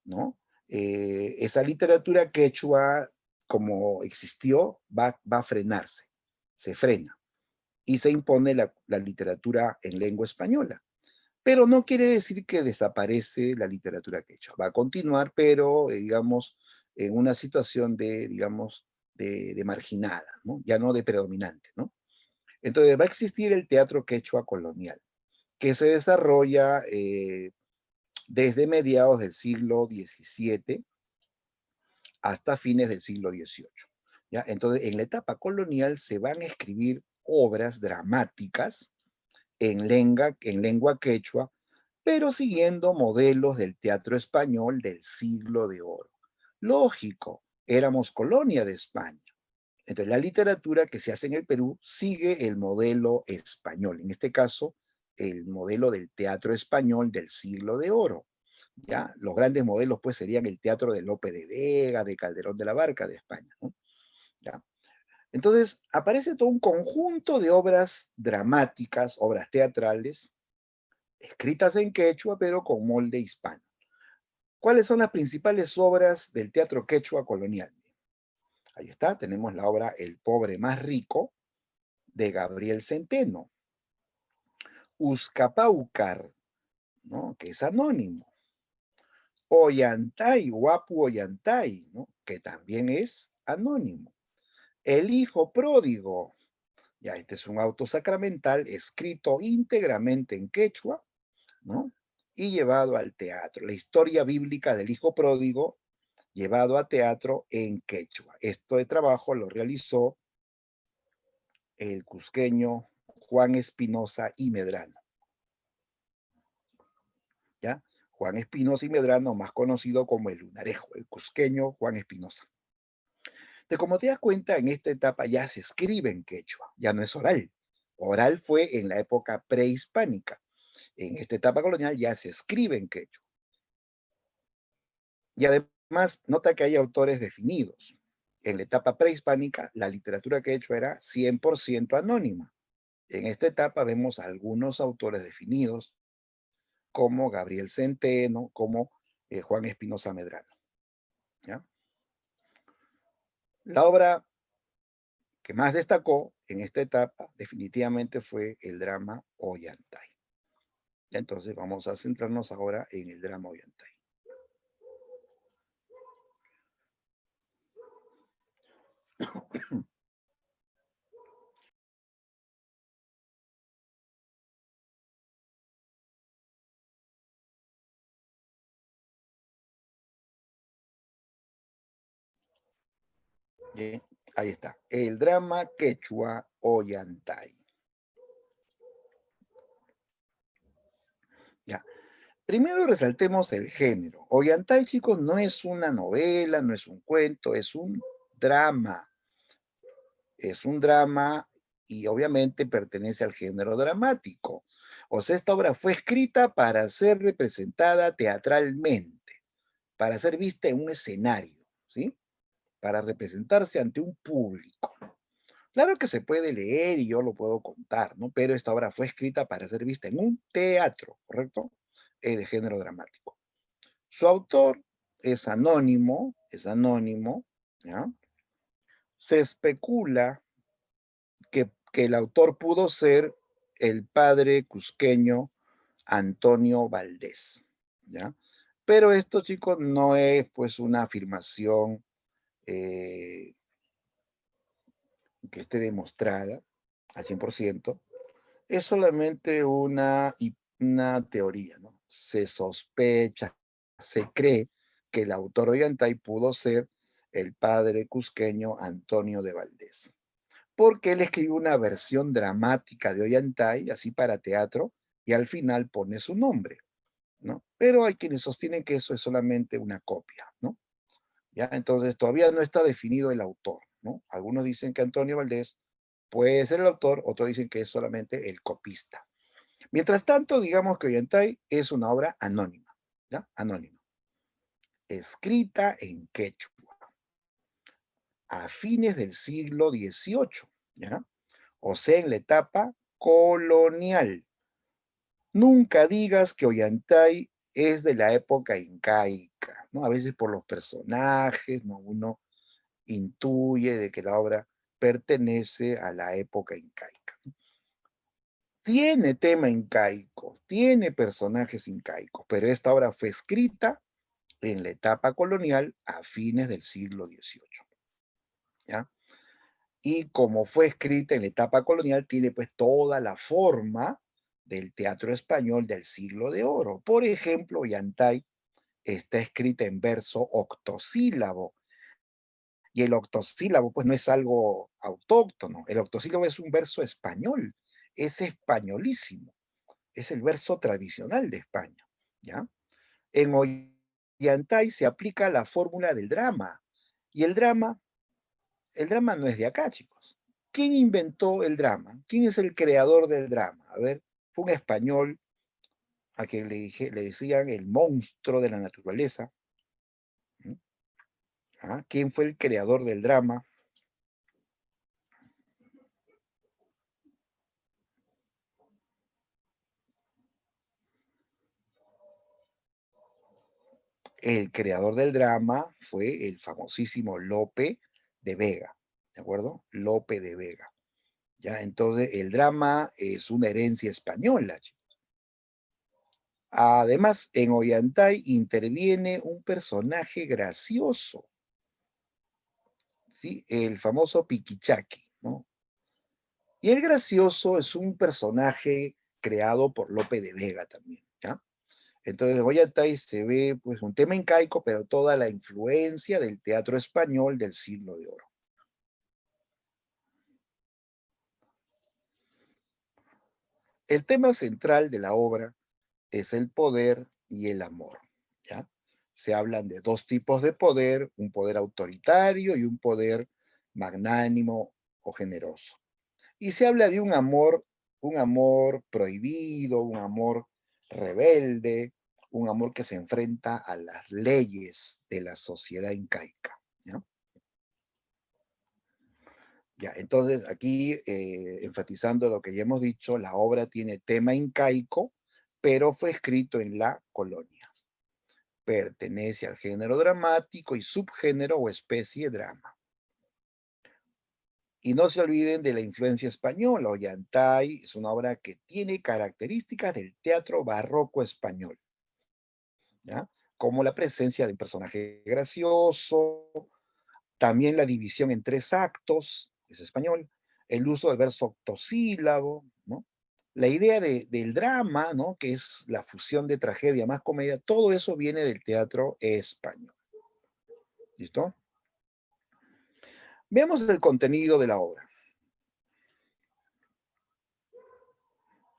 ¿no? Esa literatura quechua, como existió, va a frenarse, se frena, y se impone la literatura en lengua española. Pero no quiere decir que desaparece la literatura quechua. Va a continuar, pero, digamos, en una situación de, digamos, de marginada, ¿no? Ya no de predominante, ¿no? Entonces va a existir el teatro quechua colonial, que se desarrolla desde mediados del siglo XVII hasta fines del siglo XVIII. ¿Ya? Entonces, en la etapa colonial se van a escribir obras dramáticas en lengua quechua, pero siguiendo modelos del teatro español del siglo de oro. Lógico, éramos colonia de España. Entonces, la literatura que se hace en el Perú sigue el modelo español, en este caso, el modelo del teatro español del siglo de oro. ¿Ya? Los grandes modelos, pues, serían el teatro de Lope de Vega, de Calderón de la Barca, de España, ¿no? ¿Ya? Entonces, aparece todo un conjunto de obras dramáticas, obras teatrales, escritas en quechua, pero con molde hispano. ¿Cuáles son las principales obras del teatro quechua colonial? Ahí está, tenemos la obra El pobre más rico, de Gabriel Centeno. Uzcapaucar, ¿no? Que es anónimo. Ollantay, Huapu Ollantay, ¿no? Que también es anónimo. El hijo pródigo, ya este es un auto sacramental escrito íntegramente en quechua, ¿no? Y llevado al teatro. La historia bíblica del hijo pródigo llevado a teatro en quechua. Esto de trabajo lo realizó el cusqueño Juan Espinosa y Medrano. ¿Ya? Juan Espinosa y Medrano, más conocido como el Lunarejo, el cusqueño Juan Espinosa. Entonces, como te das cuenta, en esta etapa ya se escribe en quechua, ya no es oral. Oral fue en la época prehispánica. En esta etapa colonial ya se escribe en quechua. Y además, nota que hay autores definidos. En la etapa prehispánica, la literatura quechua era 100% anónima. En esta etapa vemos algunos autores definidos, como Gabriel Centeno, como Juan Espinosa Medrano. ¿Ya? La obra que más destacó en esta etapa definitivamente fue el drama Ollantay. Entonces vamos a centrarnos ahora en el drama Ollantay. Bien, ahí está. El drama quechua Ollantay. Ya. Primero resaltemos el género. Ollantay, chicos, no es una novela, no es un cuento, es un drama. Es un drama y obviamente pertenece al género dramático. O sea, esta obra fue escrita para ser representada teatralmente, para ser vista en un escenario, ¿sí? Para representarse ante un público. Claro que se puede leer y yo lo puedo contar, ¿no? Pero esta obra fue escrita para ser vista en un teatro, ¿correcto? De género dramático. Su autor es anónimo, ¿ya? Se especula que el autor pudo ser el padre cusqueño Antonio Valdés, ¿ya? Pero esto, chicos, no es pues una afirmación que esté demostrada al 100%, es solamente una teoría, ¿no? Se sospecha, se cree que el autor de Ollantay pudo ser el padre cusqueño Antonio de Valdés, porque él escribió una versión dramática de Ollantay, así para teatro, y al final pone su nombre, ¿no? Pero hay quienes sostienen que eso es solamente una copia, ¿no? ¿Ya? Entonces todavía no está definido el autor, ¿no? Algunos dicen que Antonio Valdés puede ser el autor, otros dicen que es solamente el copista. Mientras tanto, digamos que Ollantay es una obra anónima, ¿ya? Anónima, escrita en quechua, a fines del siglo XVIII, ¿ya? O sea, en la etapa colonial. Nunca digas que Ollantay es de la época incaica, ¿no? A veces por los personajes, ¿no? Uno intuye de que la obra pertenece a la época incaica. Tiene tema incaico, tiene personajes incaicos, pero esta obra fue escrita en la etapa colonial a fines del siglo XVIII, ¿ya? Y como fue escrita en la etapa colonial, tiene pues toda la forma del teatro español del siglo de oro. Por ejemplo, Ollantay está escrita en verso octosílabo, y el octosílabo pues no es algo autóctono, el octosílabo es un verso español, es españolísimo, es el verso tradicional de España, ¿ya? En Ollantay se aplica la fórmula del drama, y el drama no es de acá, chicos. ¿Quién inventó el drama? ¿Quién es el creador del drama? A ver, fue un español a quien le decían el monstruo de la naturaleza. ¿Ah? ¿Quién fue el creador del drama? El creador del drama fue el famosísimo Lope de Vega, ¿de acuerdo? Lope de Vega. ¿Ya? Entonces, el drama es una herencia española. Además, en Ollantay interviene un personaje gracioso, ¿sí? El famoso Piquichaqui, ¿no? Y el gracioso es un personaje creado por Lope de Vega también, ¿ya? Entonces, en Ollantay se ve pues un tema incaico, pero toda la influencia del teatro español del siglo de oro. El tema central de la obra es el poder y el amor, ¿ya? Se hablan de dos tipos de poder, un poder autoritario y un poder magnánimo o generoso. Y se habla de un amor prohibido, un amor rebelde, un amor que se enfrenta a las leyes de la sociedad incaica, ¿ya? Ya, entonces aquí enfatizando lo que ya hemos dicho, la obra tiene tema incaico, pero fue escrito en la colonia. Pertenece al género dramático y subgénero o especie drama. Y no se olviden de la influencia española. Ollantay es una obra que tiene características del teatro barroco español, ¿ya? Como la presencia de un personaje gracioso, también la división en tres actos, es español, el uso del verso octosílabo, ¿no? La idea del drama, ¿no? Que es la fusión de tragedia más comedia, todo eso viene del teatro español. ¿Listo? Veamos el contenido de la obra.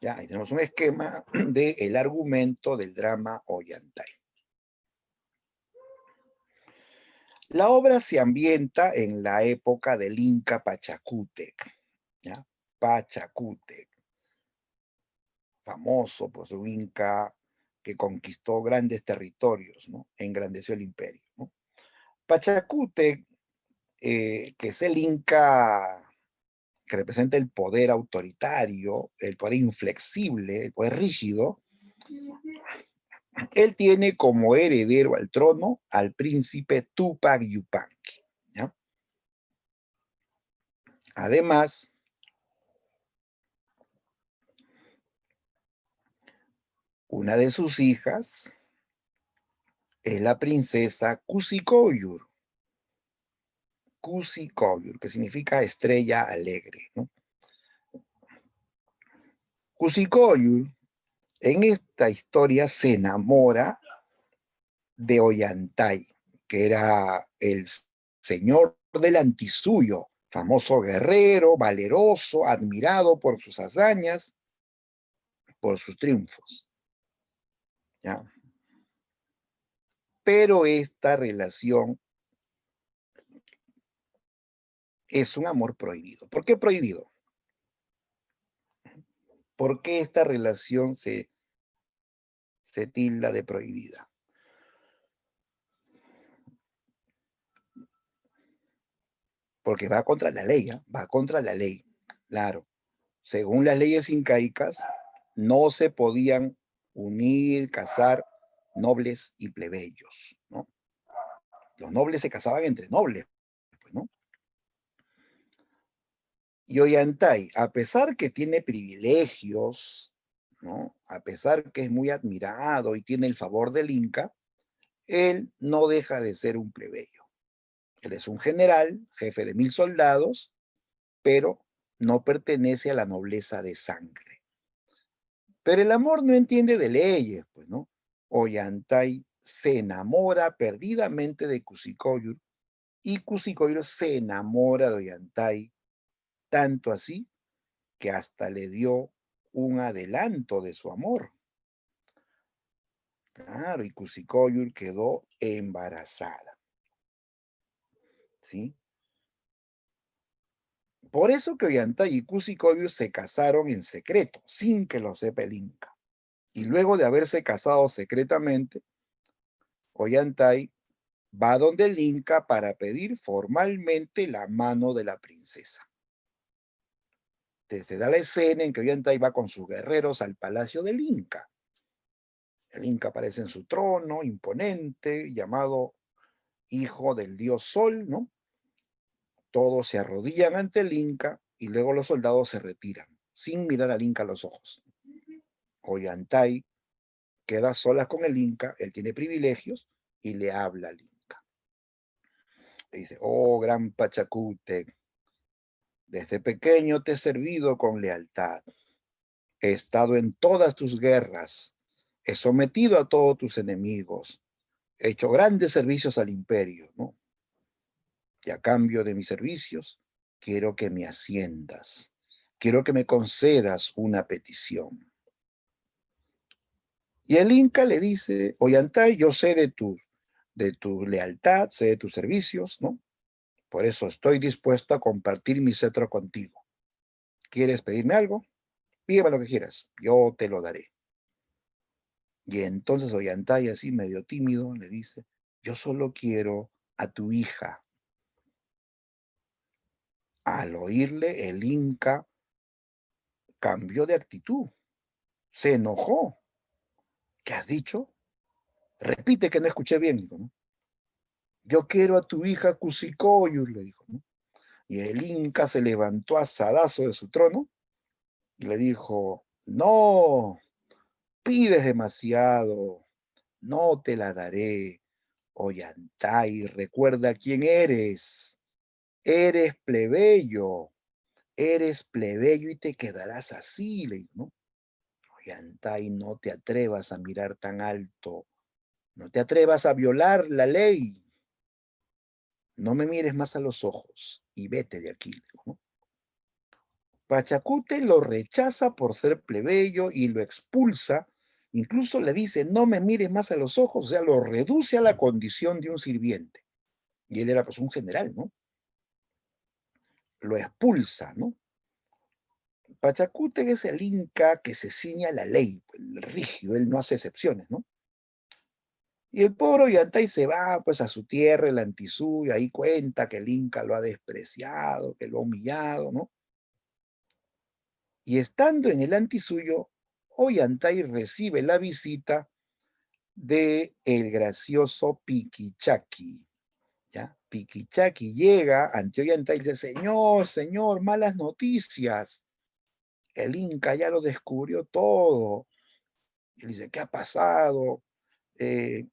Ya, ahí tenemos un esquema del argumento del drama Ollantay. La obra se ambienta en la época del Inca Pachacútec, ¿ya? Pachacútec, famoso, pues un Inca que conquistó grandes territorios, ¿no? Engrandeció el imperio, ¿no? Pachacútec, que es el Inca que representa el poder autoritario, el poder inflexible, el poder rígido, él tiene como heredero al trono al príncipe Tupac Yupanqui, ¿ya? Además, Una de sus hijas es la princesa Kusikoyur. Kusikoyur, que significa estrella alegre, ¿no? Kusikoyur, en esta historia, se enamora de Ollantay, que era el señor del Antisuyo, famoso guerrero, valeroso, admirado por sus hazañas, por sus triunfos, ¿ya? Pero esta relación es un amor prohibido. ¿Por qué prohibido? ¿Por qué esta relación se tilda de prohibida? Porque va contra la ley, ¿eh? Va contra la ley, claro. Según las leyes incaicas, no se podían unir, casar nobles y plebeyos, ¿no? Los nobles se casaban entre nobles, pues, ¿no? Y Ollantay, a pesar que tiene privilegios, ¿no? A pesar que es muy admirado y tiene el favor del Inca, él no deja de ser un plebeyo. Él es un general, jefe de 1000 soldados, pero no pertenece a la nobleza de sangre. Pero el amor no entiende de leyes, pues, ¿no? Ollantay se enamora perdidamente de Kusikoyur y Kusikoyur se enamora de Ollantay, tanto así que hasta le dio un adelanto de su amor. Claro, y Kusikoyur quedó embarazada, ¿sí? Por eso que Ollantay y Kusikoyur se casaron en secreto, sin que lo sepa el Inca. Y luego de haberse casado secretamente, Ollantay va donde el Inca para pedir formalmente la mano de la princesa. Se da la escena en que Ollantay va con sus guerreros al palacio del Inca. El Inca aparece en su trono, imponente, llamado hijo del dios Sol, ¿no? Todos se arrodillan ante el Inca y luego los soldados se retiran, sin mirar al Inca a los ojos. Ollantay queda solas con el Inca, él tiene privilegios y le habla al Inca. Le dice, oh gran Pachacútec, desde pequeño te he servido con lealtad. He estado en todas tus guerras. He sometido a todos tus enemigos. He hecho grandes servicios al imperio, ¿no? Y a cambio de mis servicios, quiero que me asciendas. Quiero que me concedas una petición. Y el Inca le dice, Ollantay, yo sé de tu lealtad, sé de tus servicios, ¿no? Por eso estoy dispuesto a compartir mi cetro contigo. ¿Quieres pedirme algo? Pídeme lo que quieras, yo te lo daré. Y entonces Ollantay, así medio tímido, le dice, yo solo quiero a tu hija. Al oírle, el Inca cambió de actitud, se enojó. ¿Qué has dicho? Repite que no escuché bien, dijo, ¿no? Yo quiero a tu hija Kusikoyur, le dijo, ¿no? Y el Inca se levantó asadazo de su trono y le dijo, no, pides demasiado, no te la daré. Ollantay, recuerda quién eres. Eres plebeyo y te quedarás así, le dijo, ¿no? Ollantay, no te atrevas a mirar tan alto, no te atrevas a violar la ley, no me mires más a los ojos y vete de aquí, le dijo, ¿no? Pachacute lo rechaza por ser plebeyo y lo expulsa, incluso le dice, no me mires más a los ojos, o sea, lo reduce a la condición de un sirviente. Y él era pues un general, ¿no? Lo expulsa, ¿no? Pachacútec es el Inca que se ciñe a la ley, el rígido, él no hace excepciones, ¿no? Y el pobre Ollantay se va pues a su tierra, el Antisú, y ahí cuenta que el Inca lo ha despreciado, que lo ha humillado, ¿no? Y estando en el Antisuyo, Ollantay recibe la visita de el gracioso Piquichaqui, ¿ya? Piquichaqui llega ante Ollantay y dice, señor, señor, malas noticias. El Inca ya lo descubrió todo. Y él dice, ¿qué ha pasado? Eh,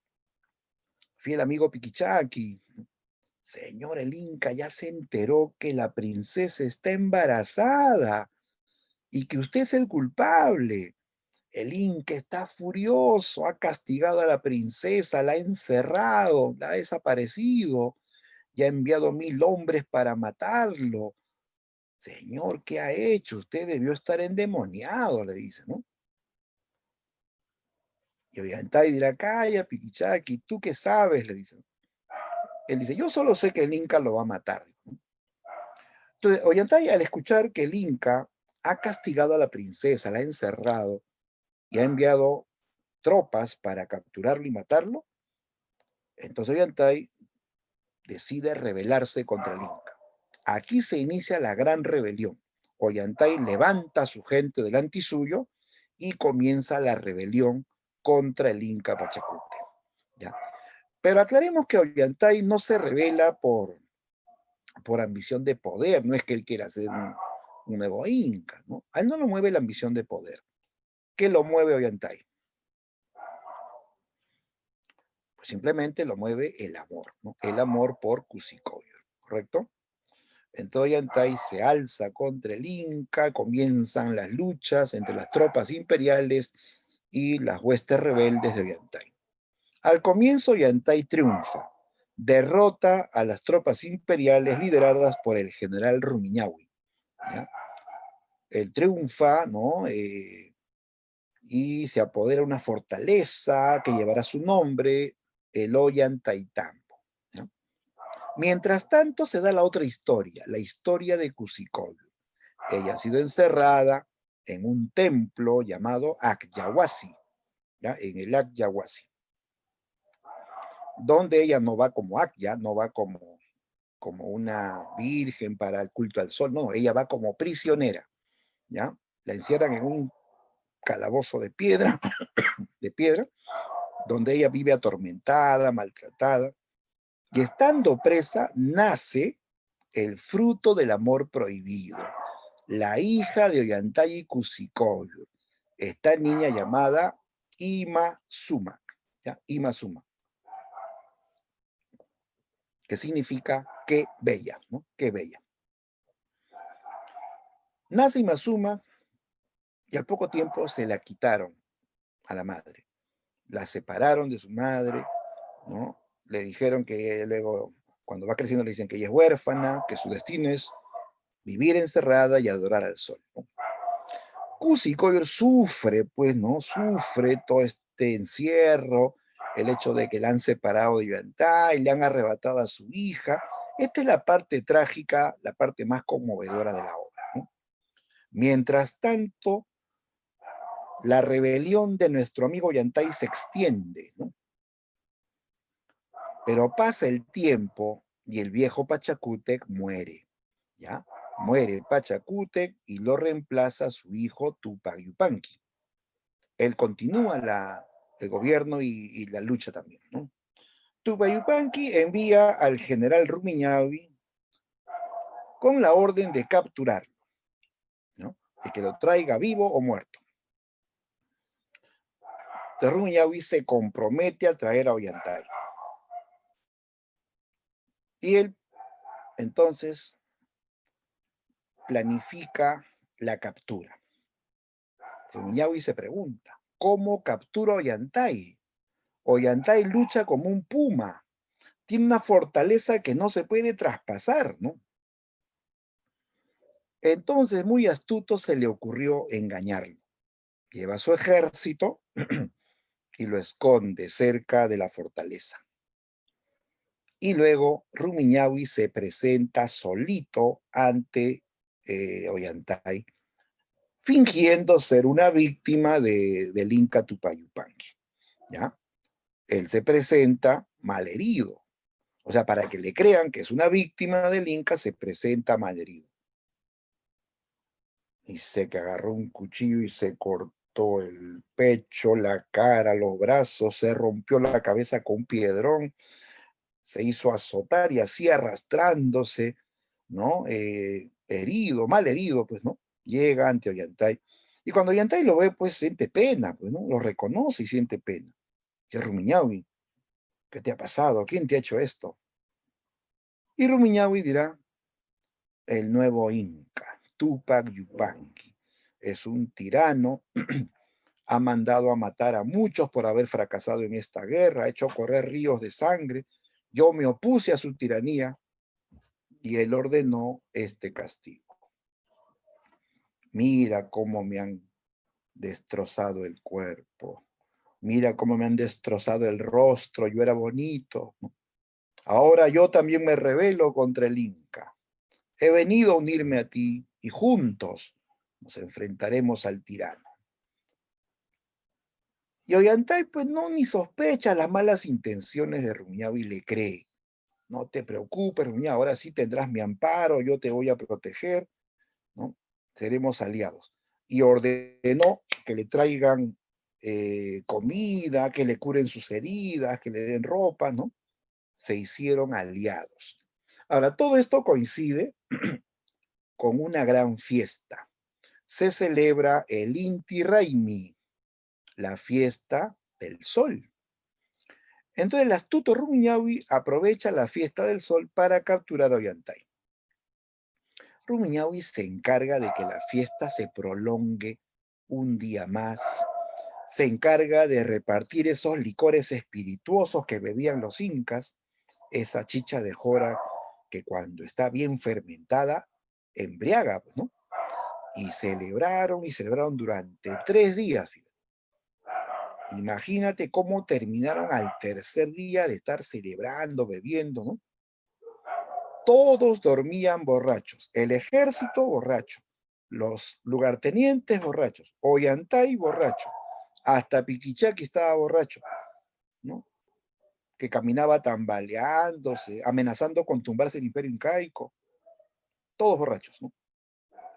Fiel amigo Piquichaqui. Señor, el Inca ya se enteró que la princesa está embarazada y que usted es el culpable. El Inca está furioso, ha castigado a la princesa, la ha encerrado, la ha desaparecido y ha enviado 1000 hombres para matarlo. Señor, ¿qué ha hecho? Usted debió estar endemoniado, le dice, ¿no? Y Ollantay dirá, calla, Piquichaqui, ¿tú qué sabes? Le dice. Él dice, yo solo sé que el Inca lo va a matar. Entonces, Ollantay, al escuchar que el Inca ha castigado a la princesa, la ha encerrado y ha enviado tropas para capturarlo y matarlo, entonces Ollantay decide rebelarse contra el Inca. Aquí se inicia la gran rebelión. Ollantay levanta a su gente delante suyo y comienza la rebelión contra el Inca Pachacute. ¿Ya? Pero aclaremos que Ollantay no se rebela por ambición de poder, no es que él quiera ser un nuevo Inca, ¿no? A él no lo mueve la ambición de poder. ¿Qué lo mueve Ollantay? Pues simplemente lo mueve el amor, ¿no? El amor por Cusicoyo, ¿correcto? Entonces Ollantay se alza contra el Inca, comienzan las luchas entre las tropas imperiales y las huestes rebeldes de Ollantay. Al comienzo Ollantay triunfa, derrota a las tropas imperiales lideradas por el general Rumiñahui. ¿Ya? Él triunfa, ¿no? Y se apodera una fortaleza que llevará su nombre, el Ollantaytambo. ¿Ya? Mientras tanto se da la otra historia, la historia de Cusicoyo. Ella ha sido encerrada en un templo llamado Acyahuasi, ¿ya? En el Acyahuasi, donde ella no va como Acya, no va como una virgen para el culto al sol, no, ella va como prisionera, ¿ya? La encierran en un calabozo de piedra, donde ella vive atormentada, maltratada, y estando presa nace el fruto del amor prohibido, la hija de Ollantay y Cusicoyo, esta niña llamada Ima Sumac, ¿ya? Ima Sumac, que significa qué bella, ¿no? Qué bella. Nace Ima Sumac y al poco tiempo se la quitaron a la madre. La separaron de su madre, ¿no? Le dijeron que luego, cuando va creciendo, le dicen que ella es huérfana, que su destino es vivir encerrada y adorar al sol, ¿no? Cusicoyo sufre, pues, ¿no? Sufre todo este encierro, el hecho de que la han separado de Ollantay, le han arrebatado a su hija. Esta es la parte trágica, la parte más conmovedora de la obra, ¿no? Mientras tanto, la rebelión de nuestro amigo Ollantay se extiende, ¿no? Pero pasa el tiempo y el viejo Pachacútec muere, ¿ya? Muere Pachacútec y lo reemplaza su hijo Tupac Yupanqui. Él continúa el gobierno y la lucha también, ¿no? Tupac Yupanqui envía al general Rumiñahui con la orden de capturarlo, ¿no? De que lo traiga vivo o muerto. Entonces Rumiñahui se compromete a traer a Ollantay. Y él entonces planifica la captura. Rumiñahui se pregunta, ¿cómo captura a Ollantay? Ollantay lucha como un puma, tiene una fortaleza que no se puede traspasar, ¿no? Entonces, muy astuto, se le ocurrió engañarlo. Lleva su ejército y lo esconde cerca de la fortaleza. Y luego Rumiñahui se presenta solito ante Ollantay, fingiendo ser una víctima del Inca Tupac Yupanqui, ¿ya? Él se presenta malherido. O sea, para que le crean que es una víctima del Inca, se presenta malherido. Y sé que agarró un cuchillo y se cortó el pecho, la cara, los brazos, se rompió la cabeza con un piedrón, se hizo azotar y así arrastrándose, ¿no? Herido, mal herido, pues, ¿no? Llega ante Ollantay Y cuando Ollantay lo ve, pues siente pena, pues, ¿no? Lo reconoce y siente pena. Dice, Rumiñahui, ¿qué te ha pasado? ¿Quién te ha hecho esto? Y Rumiñahui dirá, el nuevo Inca, Tupac Yupanqui. Es un tirano, ha mandado a matar a muchos por haber fracasado en esta guerra, ha hecho correr ríos de sangre. Yo me opuse a su tiranía y él ordenó este castigo. Mira cómo me han destrozado el cuerpo. Mira cómo me han destrozado el rostro. Yo era bonito. Ahora yo también me rebelo contra el Inca. He venido a unirme a ti y juntos nos enfrentaremos al tirano. Y Ollantay pues no ni sospecha las malas intenciones de Rumiñahui y le cree. No te preocupes, Rumiñahui, ahora sí tendrás mi amparo, yo te voy a proteger, ¿no? Seremos aliados. Y ordenó que le traigan comida, que le curen sus heridas, que le den ropa, ¿no? Se hicieron aliados. Ahora, todo esto coincide con una gran fiesta. Se celebra el Inti Raymi, la fiesta del sol. Entonces el astuto Rumiñahui aprovecha la fiesta del sol para capturar a Ollantay. Rumiñahui se encarga de que la fiesta se prolongue un día más, se encarga de repartir esos licores espirituosos que bebían los incas, esa chicha de jora que cuando está bien fermentada embriaga, ¿no? Y celebraron durante 3 días. Imagínate cómo terminaron al tercer día de estar celebrando, bebiendo, ¿no? Todos dormían borrachos, el ejército borracho, los lugartenientes borrachos, Ollantay borracho, hasta Piquichaqui estaba borracho, ¿no? Que caminaba tambaleándose, amenazando con tumbarse el imperio incaico, todos borrachos, ¿no?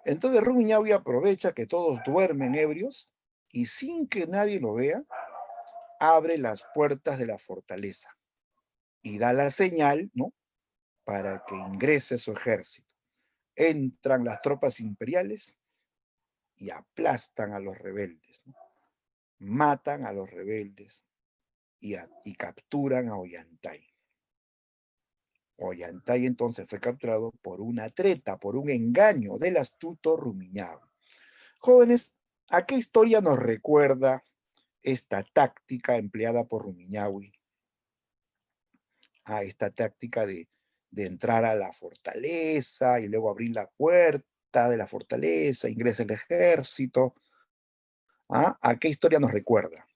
Entonces Rumiñahui aprovecha que todos duermen ebrios y sin que nadie lo vea, abre las puertas de la fortaleza y da la señal, ¿no? Para que ingrese su ejército. Entran las tropas imperiales y aplastan a los rebeldes, ¿no? Matan a los rebeldes y capturan a Ollantay. Ollantay entonces fue capturado por una treta, por un engaño del astuto Rumiñahui. Jóvenes, ¿a qué historia nos recuerda esta táctica empleada por Rumiñahui? A esta táctica de entrar a la fortaleza y luego abrir la puerta de la fortaleza, ingresa el ejército. ¿Ah? ¿A qué historia nos recuerda?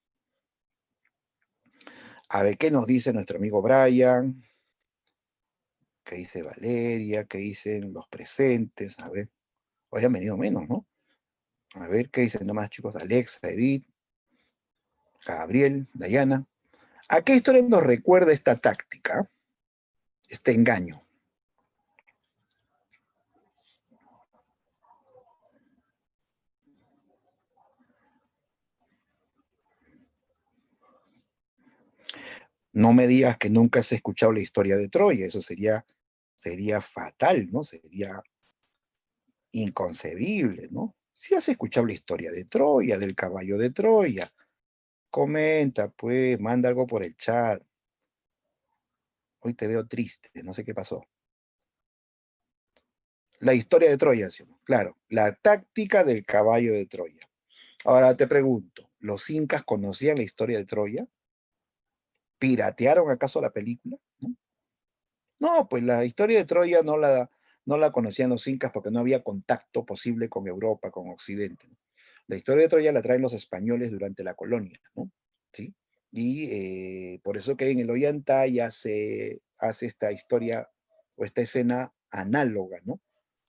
A ver, ¿qué nos dice nuestro amigo Brian? ¿Qué dice Valeria? ¿Qué dicen los presentes? A ver, hoy han venido menos, ¿no? A ver, ¿qué dicen nomás, chicos? Alexa, Edith, Gabriel, Dayana. ¿A qué historia nos recuerda esta táctica? Este engaño. No me digas que nunca has escuchado la historia de Troya, eso sería fatal, ¿no? Sería inconcebible, ¿no? Si has escuchado la historia de Troya, del caballo de Troya, comenta, pues, manda algo por el chat. Hoy te veo triste, no sé qué pasó. La historia de Troya, ¿sí? Claro, la táctica del caballo de Troya. Ahora te pregunto, ¿los incas conocían la historia de Troya? ¿Piratearon acaso la película? ¿No? No, pues la historia de Troya no la conocían los incas porque no había contacto posible con Europa, con Occidente, ¿no? La historia de Troya la traen los españoles durante la colonia, ¿no? ¿Sí? Y por eso que en el Ollantay ya se hace esta historia o esta escena análoga, ¿no?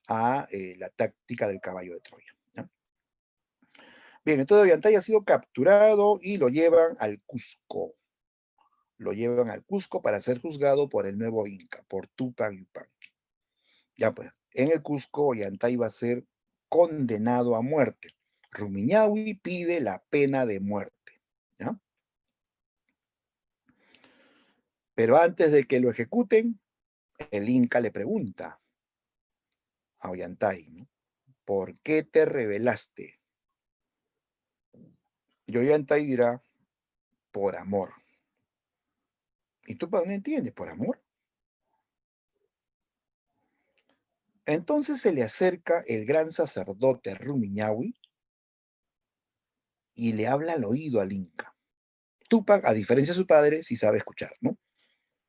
A la táctica del caballo de Troya, ¿no? Bien, entonces Ollantay ha sido capturado y lo llevan al Cusco. Lo llevan al Cusco para ser juzgado por el nuevo Inca, por Tupac Yupanqui. Ya pues, en el Cusco Ollantay va a ser condenado a muerte. Rumiñahui pide la pena de muerte, ¿ya? Pero antes de que lo ejecuten, el Inca le pregunta a Ollantay, ¿no? ¿Por qué te rebelaste? Ollantay dirá, por amor. ¿Y Tupac no entiende? ¿Por amor? Entonces se le acerca el gran sacerdote Rumiñahui y le habla al oído al Inca. Tupac, a diferencia de su padre, sí sabe escuchar, ¿no?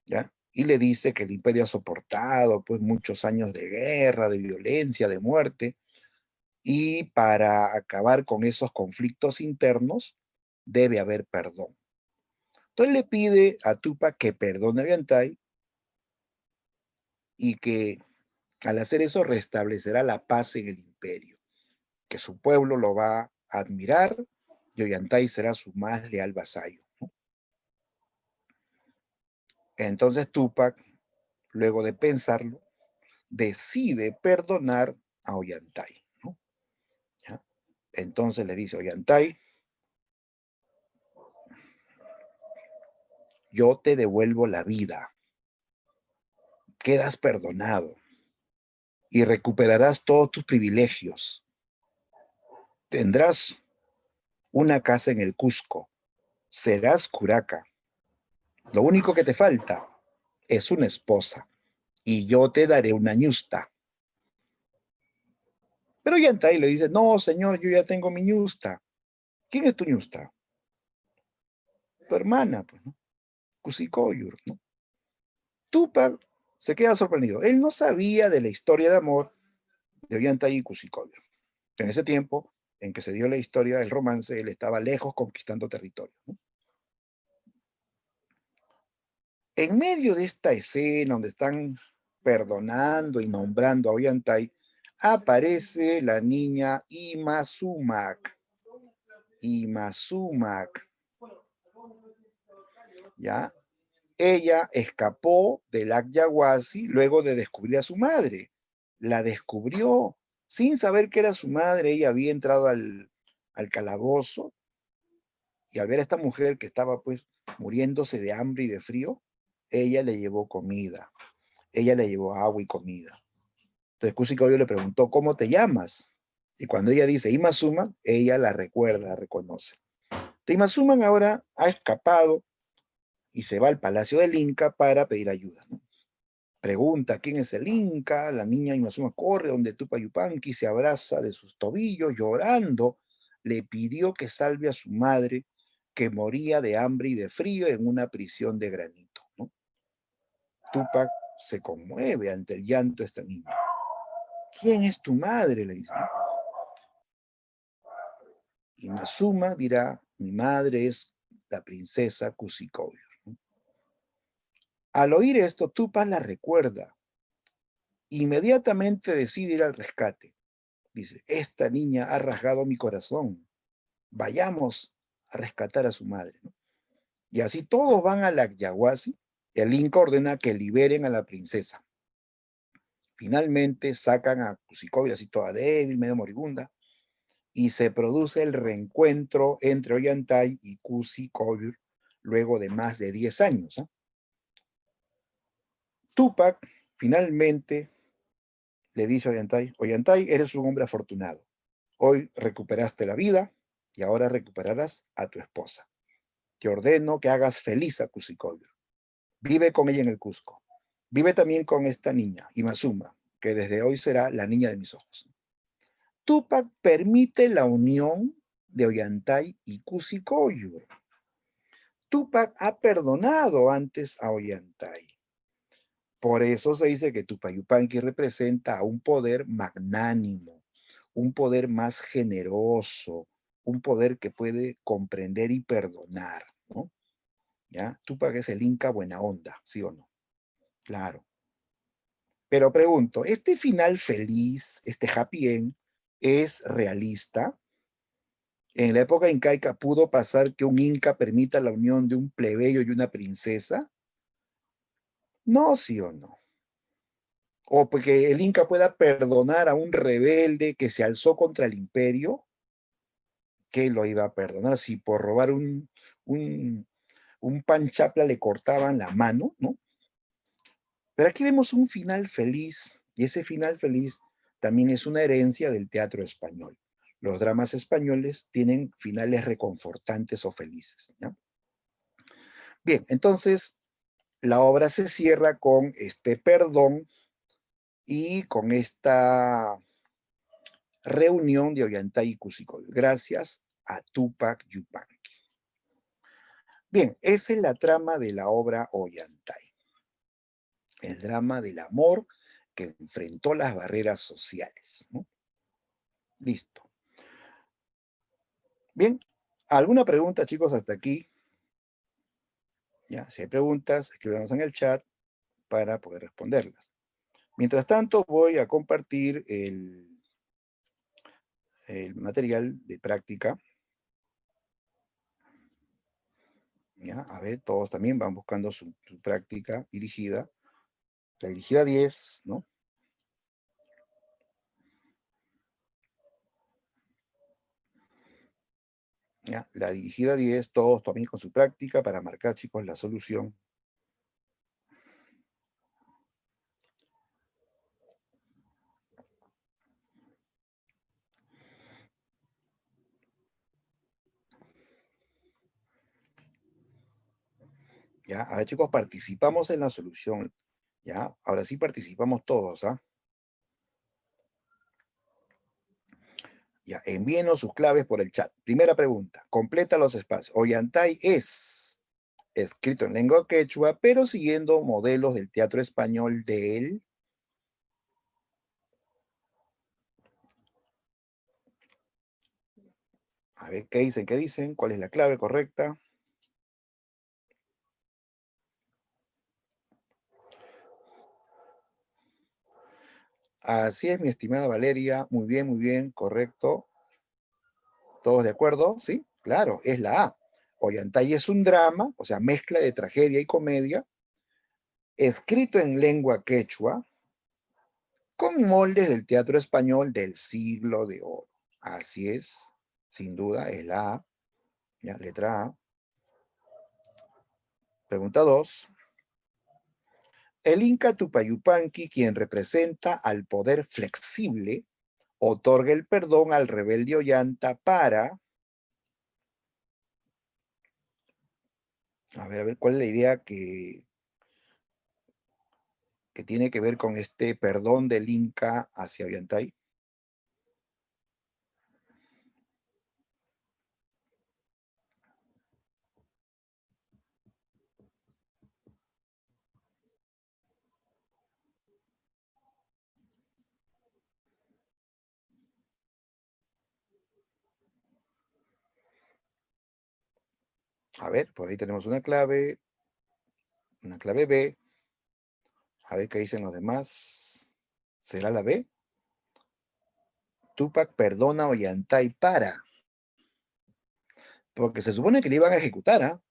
¿Ya? Y le dice que el imperio ha soportado pues muchos años de guerra, de violencia, de muerte, y para acabar con esos conflictos internos debe haber perdón. Entonces le pide a Tupac que perdone a Ollantay y que al hacer eso restablecerá la paz en el imperio, que su pueblo lo va a admirar y Ollantay será su más leal vasallo, ¿no? Entonces Tupac, luego de pensarlo, decide perdonar a Ollantay, ¿no? ¿Ya? Entonces le dice, Ollantay, yo te devuelvo la vida, quedas perdonado y recuperarás todos tus privilegios. Tendrás una casa en el Cusco, serás curaca. Lo único que te falta es una esposa y yo te daré una ñusta. Pero Ollantay le dice, no, señor, yo ya tengo mi ñusta. ¿Quién es tu ñusta? Tu hermana, pues, ¿no? Cusicoyur, ¿no? Tupac se queda sorprendido. Él no sabía de la historia de amor de Ollantay y Cusicoyur. En ese tiempo en que se dio la historia del romance, él estaba lejos conquistando territorio, ¿no? En medio de esta escena donde están perdonando y nombrando a Ollantay, aparece la niña Ima Sumac. Ima Sumac, ¿ya? Ella escapó del Akyawasi luego de descubrir a su madre. La descubrió sin saber que era su madre. Ella había entrado al calabozo y al ver a esta mujer que estaba pues muriéndose de hambre y de frío, ella le llevó comida. Ella le llevó agua y comida. Entonces Kusikoyo le preguntó, ¿cómo te llamas? Y cuando ella dice Imazuma, ella la recuerda, la reconoce. Imazuma ahora ha escapado y se va al palacio del Inca para pedir ayuda, ¿no? Pregunta quién es el Inca, la niña Imazuma corre donde Tupac Yupanqui, se abraza de sus tobillos, llorando, le pidió que salve a su madre, que moría de hambre y de frío en una prisión de granito, ¿no? Tupac se conmueve ante el llanto de esta niña. ¿Quién es tu madre? Le dice, ¿no? Imazuma dirá, mi madre es la princesa Kusikoyo. Al oír esto, Tupac la recuerda. Inmediatamente decide ir al rescate. Dice, esta niña ha rasgado mi corazón. Vayamos a rescatar a su madre, ¿no? Y así todos van a la Yaguasi. El Inca ordena que liberen a la princesa. Finalmente sacan a Kusikoyo, así toda débil, medio moribunda, y se produce el reencuentro entre Ollantay y Kusikoyo luego de más de 10 años, ¿eh? Tupac finalmente le dice a Ollantay, Ollantay, eres un hombre afortunado. Hoy recuperaste la vida y ahora recuperarás a tu esposa. Te ordeno que hagas feliz a Kusikoyo. Vive con ella en el Cusco. Vive también con esta niña, Imazuma, que desde hoy será la niña de mis ojos. Tupac permite la unión de Ollantay y Kusikoyo. Tupac ha perdonado antes a Ollantay. Por eso se dice que Tupac Yupanqui representa a un poder magnánimo, un poder más generoso, un poder que puede comprender y perdonar, ¿no? ¿Ya? Tupac es el Inca buena onda, ¿sí o no? Claro. Pero pregunto, ¿este final feliz, este happy end, es realista? ¿En la época incaica pudo pasar que un inca permita la unión de un plebeyo y una princesa? No, sí o no. O porque el Inca pueda perdonar a un rebelde que se alzó contra el imperio, que lo iba a perdonar si por robar un, un panchapla le cortaban la mano, ¿no? Pero aquí vemos un final feliz, y ese final feliz también es una herencia del teatro español. los dramas españoles tienen finales reconfortantes o felices, ¿ya? Bien, entonces la obra se cierra con este perdón y con esta reunión de Ollantay y Cusicoyo, gracias a Túpac Yupanqui. Bien, esa es la trama de la obra Ollantay. El drama del amor que enfrentó las barreras sociales, ¿no? Listo. Bien, ¿alguna pregunta, chicos, hasta aquí? Ya, si hay preguntas, escríbanos en el chat para poder responderlas. Mientras tanto, voy a compartir el material de práctica. ¿Ya? A ver, todos también van buscando su práctica dirigida. La dirigida 10, ¿no? ¿Ya? La dirigida 10, todos también con su práctica para marcar, chicos, la solución. ¿Ya? A ver, chicos, participamos en la solución. ¿Ya? Ahora sí participamos todos, ¿ah? Ya, envíenos sus claves por el chat. Primera pregunta, completa los espacios. Ollantay es escrito en lengua quechua, pero siguiendo modelos del teatro español de él. A ver, ¿qué dicen? ¿Qué dicen? ¿Cuál es la clave correcta? Así es, mi estimada Valeria. Muy bien, correcto. ¿Todos de acuerdo? ¿Sí? Claro, es la A. Ollantay es un drama, o sea, mezcla de tragedia y comedia, escrito en lengua quechua, con moldes del teatro español del siglo de oro. Así es, sin duda, es la A. Ya, letra A. Pregunta 2. El Inca Tupayupanqui, quien representa al poder flexible, otorga el perdón al rebelde Ollanta para... A ver, ¿cuál es la idea que tiene que ver con este perdón del Inca hacia Ollantay? A ver, por ahí tenemos una clave B. A ver qué dicen los demás. ¿Será la B? Tupac perdona a Ollantay para... Porque se supone que le iban a ejecutar, ¿ah?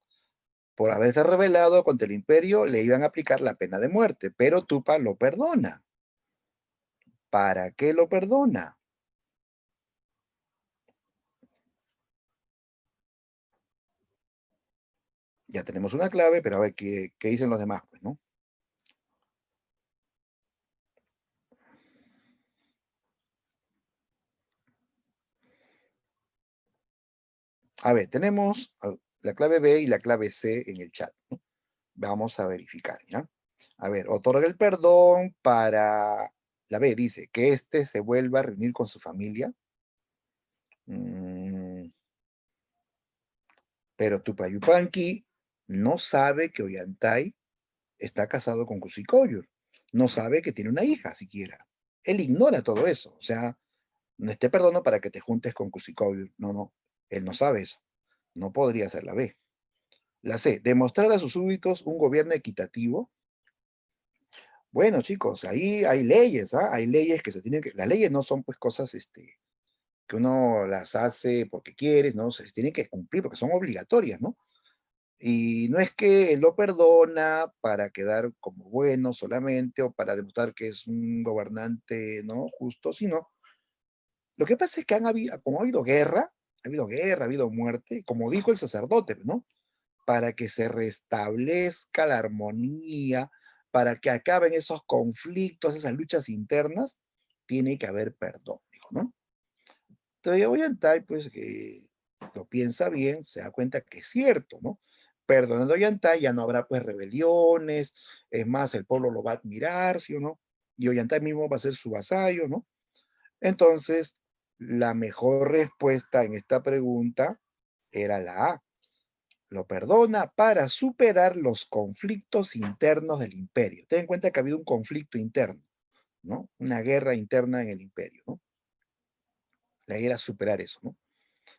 Por haberse rebelado contra el imperio, le iban a aplicar la pena de muerte, pero Tupac lo perdona. ¿Para qué lo perdona? Ya tenemos una clave, pero a ver qué dicen los demás, pues, ¿no? A ver, tenemos la clave B y la clave C en el chat, ¿no? Vamos a verificar, ¿ya? A ver, otorga el perdón para... La B dice que éste se vuelva a reunir con su familia. Pero Tupayupanqui no sabe que Ollantay está casado con Cusicoyo. No sabe que tiene una hija siquiera. Él ignora todo eso. O sea, no te perdono para que te juntes con Cusicoyo. No. Él no sabe eso. No podría ser la B. La C, demostrar a sus súbditos un gobierno equitativo. Bueno, chicos, ahí hay leyes, ¿ah? Hay leyes que se tienen que... Las leyes no son pues cosas que uno las hace porque quieres, ¿no? Se tienen que cumplir porque son obligatorias, ¿no? Y no es que él lo perdona para quedar como bueno solamente o para demostrar que es un gobernante, ¿no? Justo, sino lo que pasa es que como ha habido muerte, como dijo el sacerdote, ¿no? Para que se restablezca la armonía, para que acaben esos conflictos, esas luchas internas, tiene que haber perdón, dijo, ¿no? Entonces Ollantay, pues, que lo piensa bien, se da cuenta que es cierto, ¿no? Perdonando a Ollantay ya no habrá, pues, rebeliones, es más, el pueblo lo va a admirar, ¿sí o no? Y Ollantay mismo va a ser su vasallo, ¿no? Entonces, la mejor respuesta en esta pregunta era la A. Lo perdona para superar los conflictos internos del imperio. Ten en cuenta que ha habido un conflicto interno, ¿no? Una guerra interna en el imperio, ¿no? La idea era superar eso, ¿no?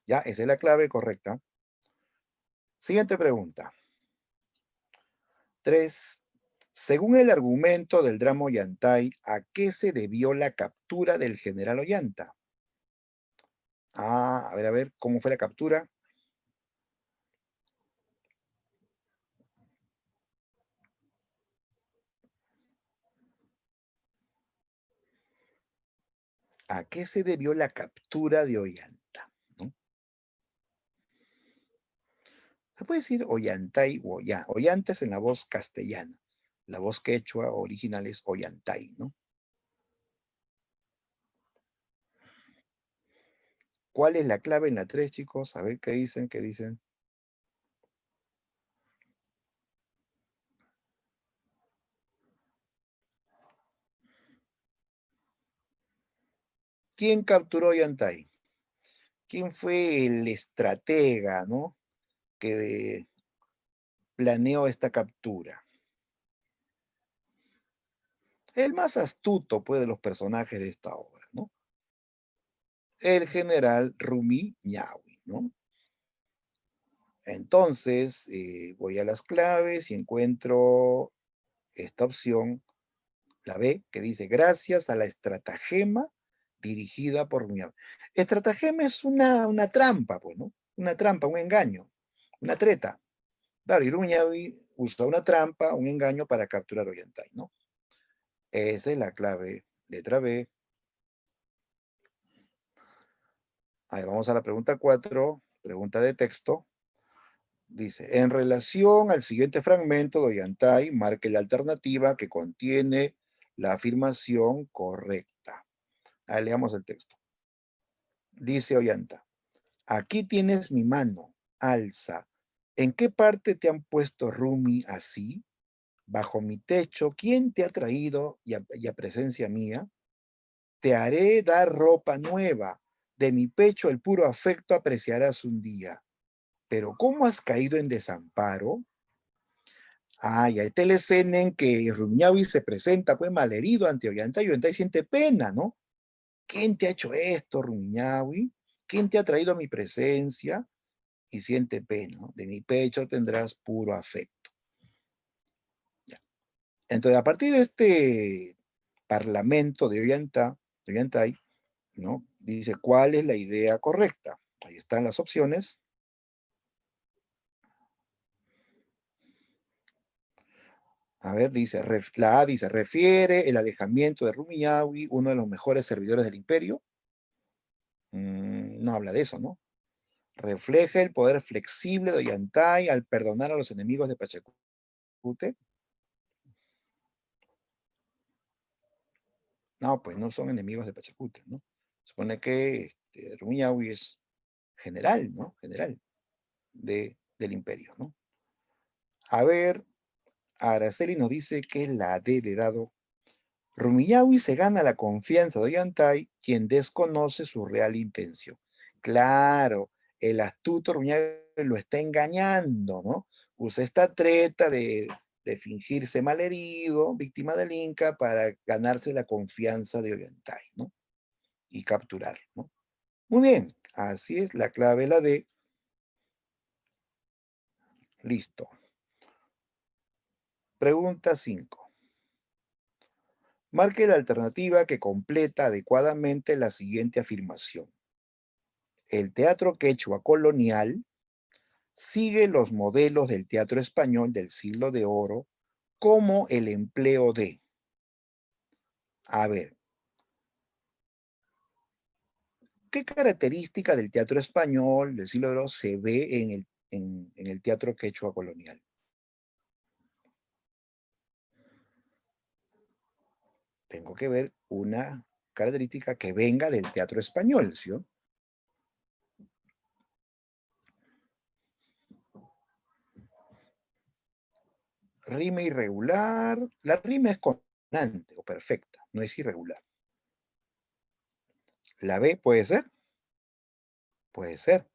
Ya, esa es la clave correcta. Siguiente pregunta. 3. Según el argumento del drama Ollantay, ¿a qué se debió la captura del general Ollanta? Ah, a ver, ¿cómo fue la captura? ¿A qué se debió la captura de Ollanta? ¿No? Se puede decir Ollantay o Ollanta. Ollanta es en la voz castellana. La voz quechua original es Ollantay, ¿no? ¿Cuál es la clave en la 3, chicos? A ver qué dicen, qué dicen. ¿Quién capturó Ollantay? ¿Quién fue el estratega, ¿no? Que planeó esta captura? El más astuto, pues, de los personajes de esta obra, ¿no? El general Rumi Ñawi, ¿no? Entonces, voy a las claves y encuentro esta opción, la B, que dice, gracias a la estratagema dirigida por Rumi Ñawi. Estratagema es una trampa, pues, ¿no? Una trampa, un engaño, una treta. Claro, y Rumi Ñawi usó una trampa, un engaño para capturar a Ollantay, ¿no? Esa es la clave, letra B. Ahí vamos a la pregunta 4, pregunta de texto. Dice, en relación al siguiente fragmento de Ollantay, marque la alternativa que contiene la afirmación correcta. Ahí leamos el texto. Dice Ollanta, aquí tienes mi mano, alza. ¿En qué parte te han puesto Rumi así? Bajo mi techo, ¿quién te ha traído y a presencia mía? Te haré dar ropa nueva. De mi pecho el puro afecto apreciarás un día. Pero ¿cómo has caído en desamparo? Ah, y hay escena en que Rumiñahui se presenta pues malherido ante Ollantay y Ollantay siente pena, ¿no? ¿Quién te ha hecho esto, Rumiñahui? ¿Quién te ha traído a mi presencia? Y siente pena, ¿no? De mi pecho tendrás puro afecto. Ya. Entonces, a partir de este parlamento de Ollantay, ¿no? Dice, ¿cuál es la idea correcta? Ahí están las opciones. A ver, dice, la A dice, refiere el alejamiento de Rumiñahui, uno de los mejores servidores del imperio. No habla de eso, ¿no? Refleja el poder flexible de Ollantay al perdonar a los enemigos de Pachacute. No, pues no son enemigos de Pachacute, ¿no? Supone que Rumiñahui es general, ¿no? General del imperio, ¿no? A ver, Araceli nos dice que es la D de dado. Rumiñahui se gana la confianza de Ollantay, quien desconoce su real intención. Claro, el astuto Rumiñahui lo está engañando, ¿no? Usa esta treta de fingirse malherido, víctima del Inca, para ganarse la confianza de Ollantay, ¿no? Y capturar, ¿no? Muy bien, así es, la clave la D. Listo. Pregunta 5. Marque la alternativa que completa adecuadamente la siguiente afirmación. El teatro quechua colonial sigue los modelos del teatro español del siglo de oro como el empleo de, a ver, ¿qué característica del teatro español del siglo de oro se ve en el teatro quechua colonial? Tengo que ver una característica que venga del teatro español, ¿sí? Rima irregular. La rima es consonante o perfecta, no es irregular. La B puede ser. Puede ser.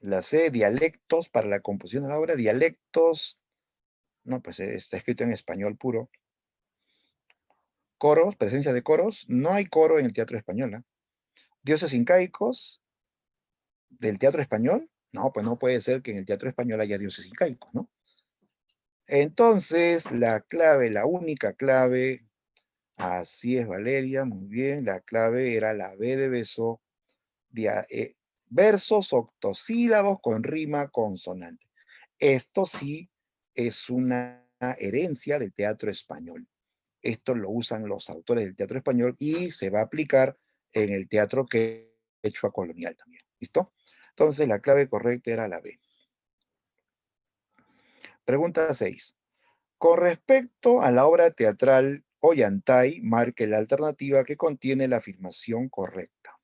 La C, dialectos para la composición de la obra. Dialectos. No, pues está escrito en español puro. Coros, presencia de coros. No hay coro en el teatro español. ¿Eh? Dioses incaicos del teatro español. No, pues no puede ser que en el teatro español haya dioses incaicos, ¿no? Entonces, la clave, la única clave, así es Valeria, muy bien, la clave era la B de beso, versos octosílabos con rima consonante. Esto sí es una herencia del teatro español. Esto lo usan los autores del teatro español y se va a aplicar en el teatro quechua colonial también. ¿Listo? Entonces la clave correcta era la B. Pregunta 6. Con respecto a la obra teatral Ollantay, marque la alternativa que contiene la afirmación correcta.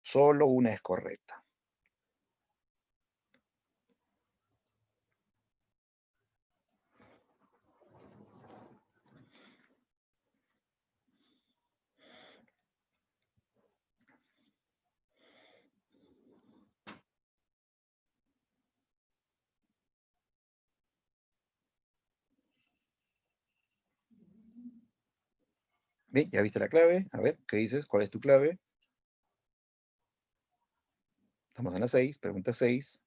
Solo una es correcta. Bien, ¿ya viste la clave? A ver, ¿qué dices? ¿Cuál es tu clave? Estamos en la 6, pregunta 6.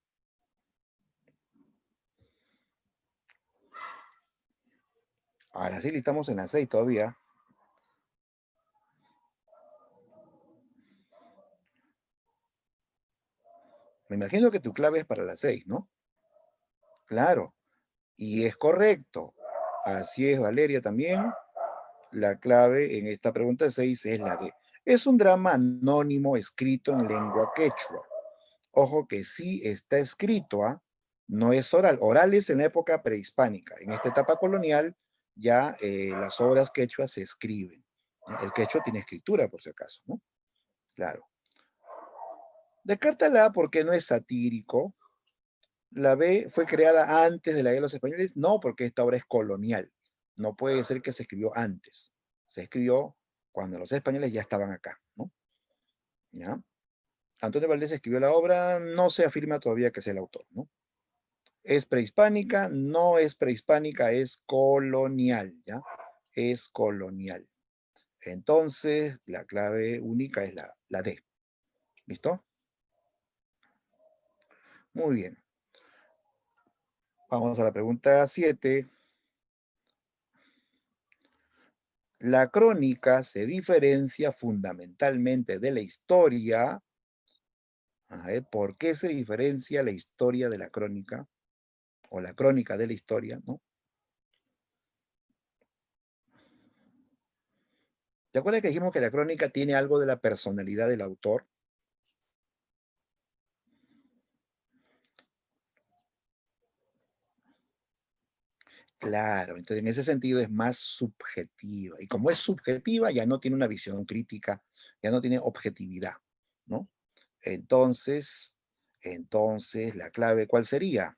Ahora sí, estamos en la 6 todavía. Me imagino que tu clave es para la 6, ¿no? Claro, y es correcto. Así es, Valeria, también. La clave en esta pregunta 6 es la D. Es un drama anónimo escrito en lengua quechua. Ojo que sí está escrito, ¿ah? No es oral. Oral es en época prehispánica. En esta etapa colonial ya las obras quechuas se escriben. El quechua tiene escritura, por si acaso, ¿no? Claro. Descártala porque no es satírico. La B fue creada antes de la guerra de los españoles. No, porque esta obra es colonial. No puede ser que se escribió antes. Se escribió cuando los españoles ya estaban acá, ¿no? ¿Ya? Antonio Valdés escribió la obra, no se afirma todavía que sea el autor, ¿no? ¿Es prehispánica? No es prehispánica, es colonial, ¿ya? Es colonial. Entonces, la clave única es la D. ¿Listo? Muy bien. Vamos a la pregunta 7. La crónica se diferencia fundamentalmente de la historia. A ver, ¿por qué se diferencia la historia de la crónica? O la crónica de la historia, ¿no? ¿Te acuerdas que dijimos que la crónica tiene algo de la personalidad del autor? Claro, entonces en ese sentido es más subjetiva. Y como es subjetiva, ya no tiene una visión crítica, ya no tiene objetividad, ¿no? Entonces, entonces la clave, ¿cuál sería?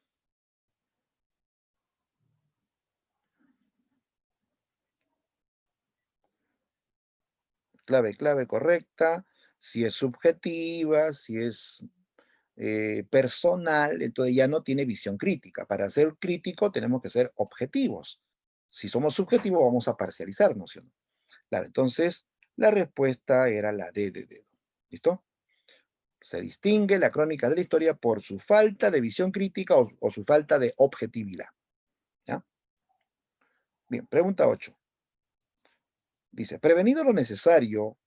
Clave correcta. Si es subjetiva, si es personal, entonces ya no tiene visión crítica. Para ser crítico tenemos que ser objetivos. Si somos subjetivos vamos a parcializarnos, ¿sí o no? Claro, entonces la respuesta era la D de dedo. ¿Listo? Se distingue la crónica de la historia por su falta de visión crítica o su falta de objetividad. ¿Ya? Bien, pregunta 8. Dice, prevenido lo necesario,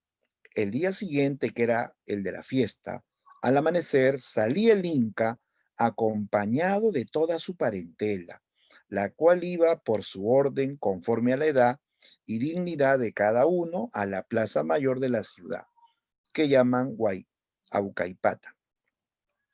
el día siguiente, que era el de la fiesta, al amanecer salía el Inca acompañado de toda su parentela, la cual iba por su orden conforme a la edad y dignidad de cada uno a la plaza mayor de la ciudad, que llaman Huayaucaipata.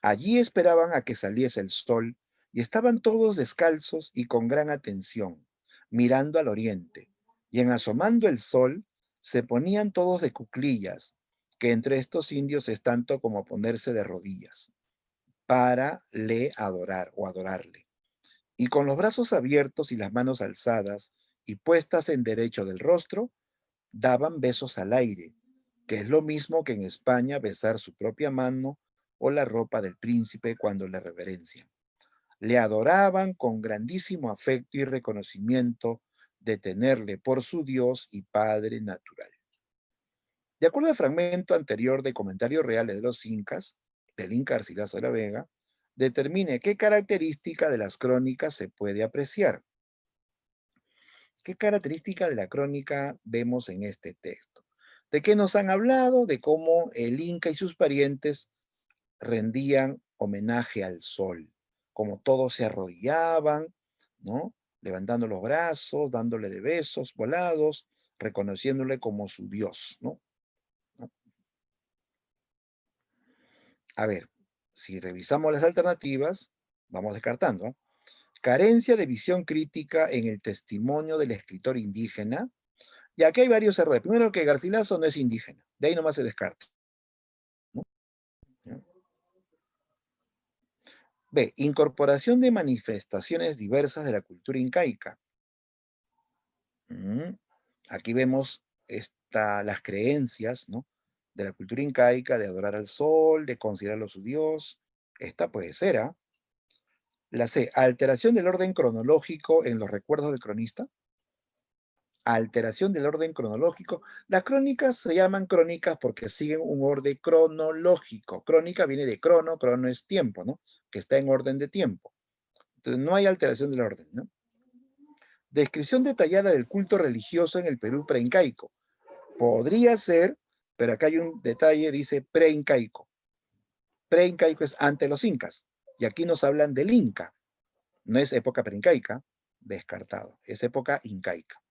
Allí esperaban a que saliese el sol y estaban todos descalzos y con gran atención, mirando al oriente, y en asomando el sol se ponían todos de cuclillas, que entre estos indios es tanto como ponerse de rodillas. para le adorar o adorarle. Y con los brazos abiertos y las manos alzadas y puestas en derecho del rostro, daban besos al aire, que es lo mismo que en España besar su propia mano o la ropa del príncipe cuando le reverencian. Le adoraban con grandísimo afecto y reconocimiento de tenerle por su Dios y Padre natural. De acuerdo al fragmento anterior de Comentarios Reales de los Incas, del Inca Garcilaso de la Vega, determine qué característica de las crónicas se puede apreciar. ¿Qué característica de la crónica vemos en este texto? ¿De qué nos han hablado? De cómo el Inca y sus parientes rendían homenaje al sol, como todos se arrodillaban, ¿no? Levantando los brazos, dándole de besos volados, reconociéndole como su Dios, ¿no? A ver, si revisamos las alternativas, vamos descartando, ¿eh? Carencia de visión crítica en el testimonio del escritor indígena. Y aquí hay varios errores. Primero, que Garcilaso no es indígena, de ahí nomás se descarta, ¿no? B, incorporación de manifestaciones diversas de la cultura incaica. Aquí vemos las creencias, ¿no?, de la cultura incaica, de adorar al sol, de considerarlo su dios. Esta puede ser, ¿ah? La C, alteración del orden cronológico en los recuerdos del cronista. Alteración del orden cronológico. Las crónicas se llaman crónicas porque siguen un orden cronológico. Crónica viene de crono, crono es tiempo, ¿no?, que está en orden de tiempo. Entonces no hay alteración del orden, ¿no? Descripción detallada del culto religioso en el Perú preincaico. Podría ser, pero acá hay un detalle, dice preincaico. Preincaico es ante los incas, y aquí nos hablan del Inca. No es época preincaica, descartado, es época incaica.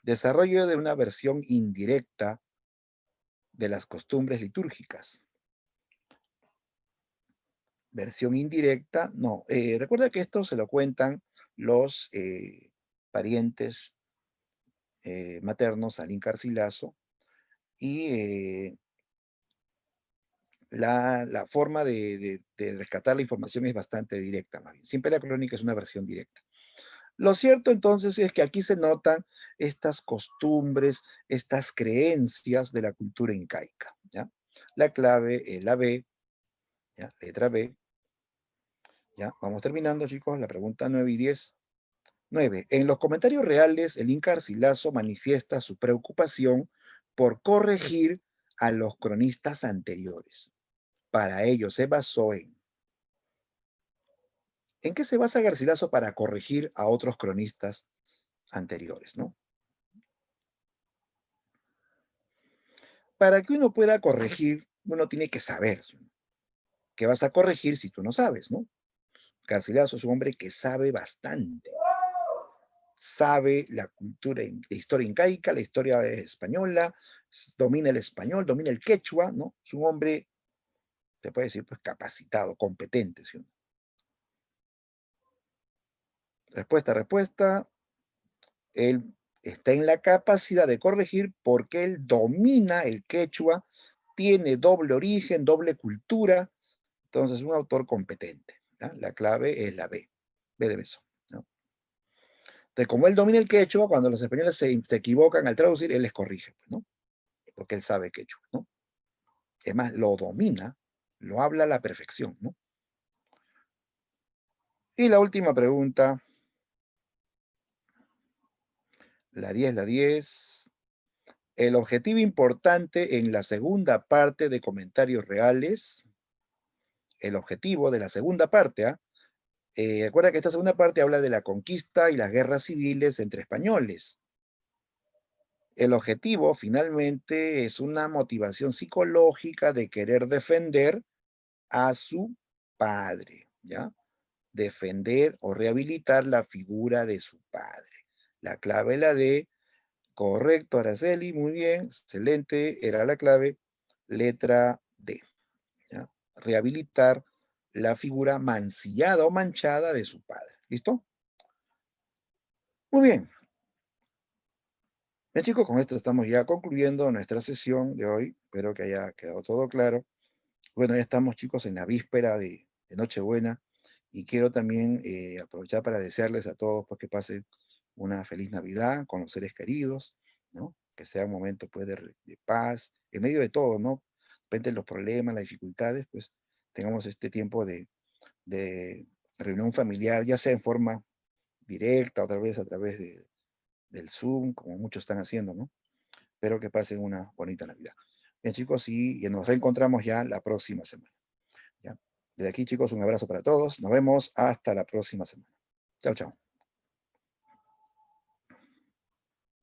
Desarrollo de una versión indirecta de las costumbres litúrgicas. Versión indirecta, no. Recuerda que esto se lo cuentan los parientes maternos al Inca Garcilaso, y la forma de rescatar la información es bastante directa, más bien. Siempre la crónica es una versión directa. Lo cierto entonces es que aquí se notan estas costumbres, estas creencias de la cultura incaica, ¿ya? La clave es la B, ¿ya? Letra B. ¿Ya? Vamos terminando, chicos, la pregunta 9 y 10. 9. En los comentarios reales, el Inca Garcilaso manifiesta su preocupación por corregir a los cronistas anteriores. Para ello se basó ¿en qué se basa Garcilaso para corregir a otros cronistas anteriores, ¿no? Para que uno pueda corregir, uno tiene que saber qué vas a corregir si tú no sabes, ¿no? Garcilaso es un hombre que sabe bastante. Sabe la cultura, la historia incaica, la historia española, domina el español, domina el quechua, ¿no? Es un hombre, se puede decir, pues capacitado, competente, ¿sí? Respuesta. Él está en la capacidad de corregir porque él domina el quechua, tiene doble origen, doble cultura, entonces es un autor competente, ¿ya? La clave es la B, B de beso, ¿no? Entonces, como él domina el quechua, cuando los españoles se equivocan al traducir, él les corrige, ¿no? Porque él sabe quechua, ¿no? Es más, lo domina, lo habla a la perfección, ¿no? Y la última pregunta, la 10. El objetivo importante en la segunda parte de Comentarios Reales, el objetivo de la segunda parte, recuerda que esta segunda parte habla de la conquista y las guerras civiles entre españoles. El objetivo, finalmente, es una motivación psicológica de querer defender a su padre, ¿ya? Defender o rehabilitar la figura de su padre. La clave la D. Correcto, Araceli, muy bien, excelente, era la clave. Letra D, ¿ya? Rehabilitar la figura mancillada o manchada de su padre. ¿Listo? Muy bien. Bien, chicos, con esto estamos ya concluyendo nuestra sesión de hoy. Espero que haya quedado todo claro. Bueno, ya estamos, chicos, en la víspera de de Nochebuena, y quiero también aprovechar para desearles a todos pues, que pasen una feliz Navidad con los seres queridos, ¿no? Que sea un momento pues, de paz, en medio de todo, ¿no? De repente los problemas, las dificultades, pues tengamos este tiempo de reunión familiar, ya sea en forma directa, otra vez a través del Zoom, como muchos están haciendo, ¿no? Espero que pasen una bonita Navidad. Bien, chicos, y nos reencontramos ya la próxima semana. ¿Ya? Desde aquí, chicos, un abrazo para todos. Nos vemos hasta la próxima semana. Chao, chao.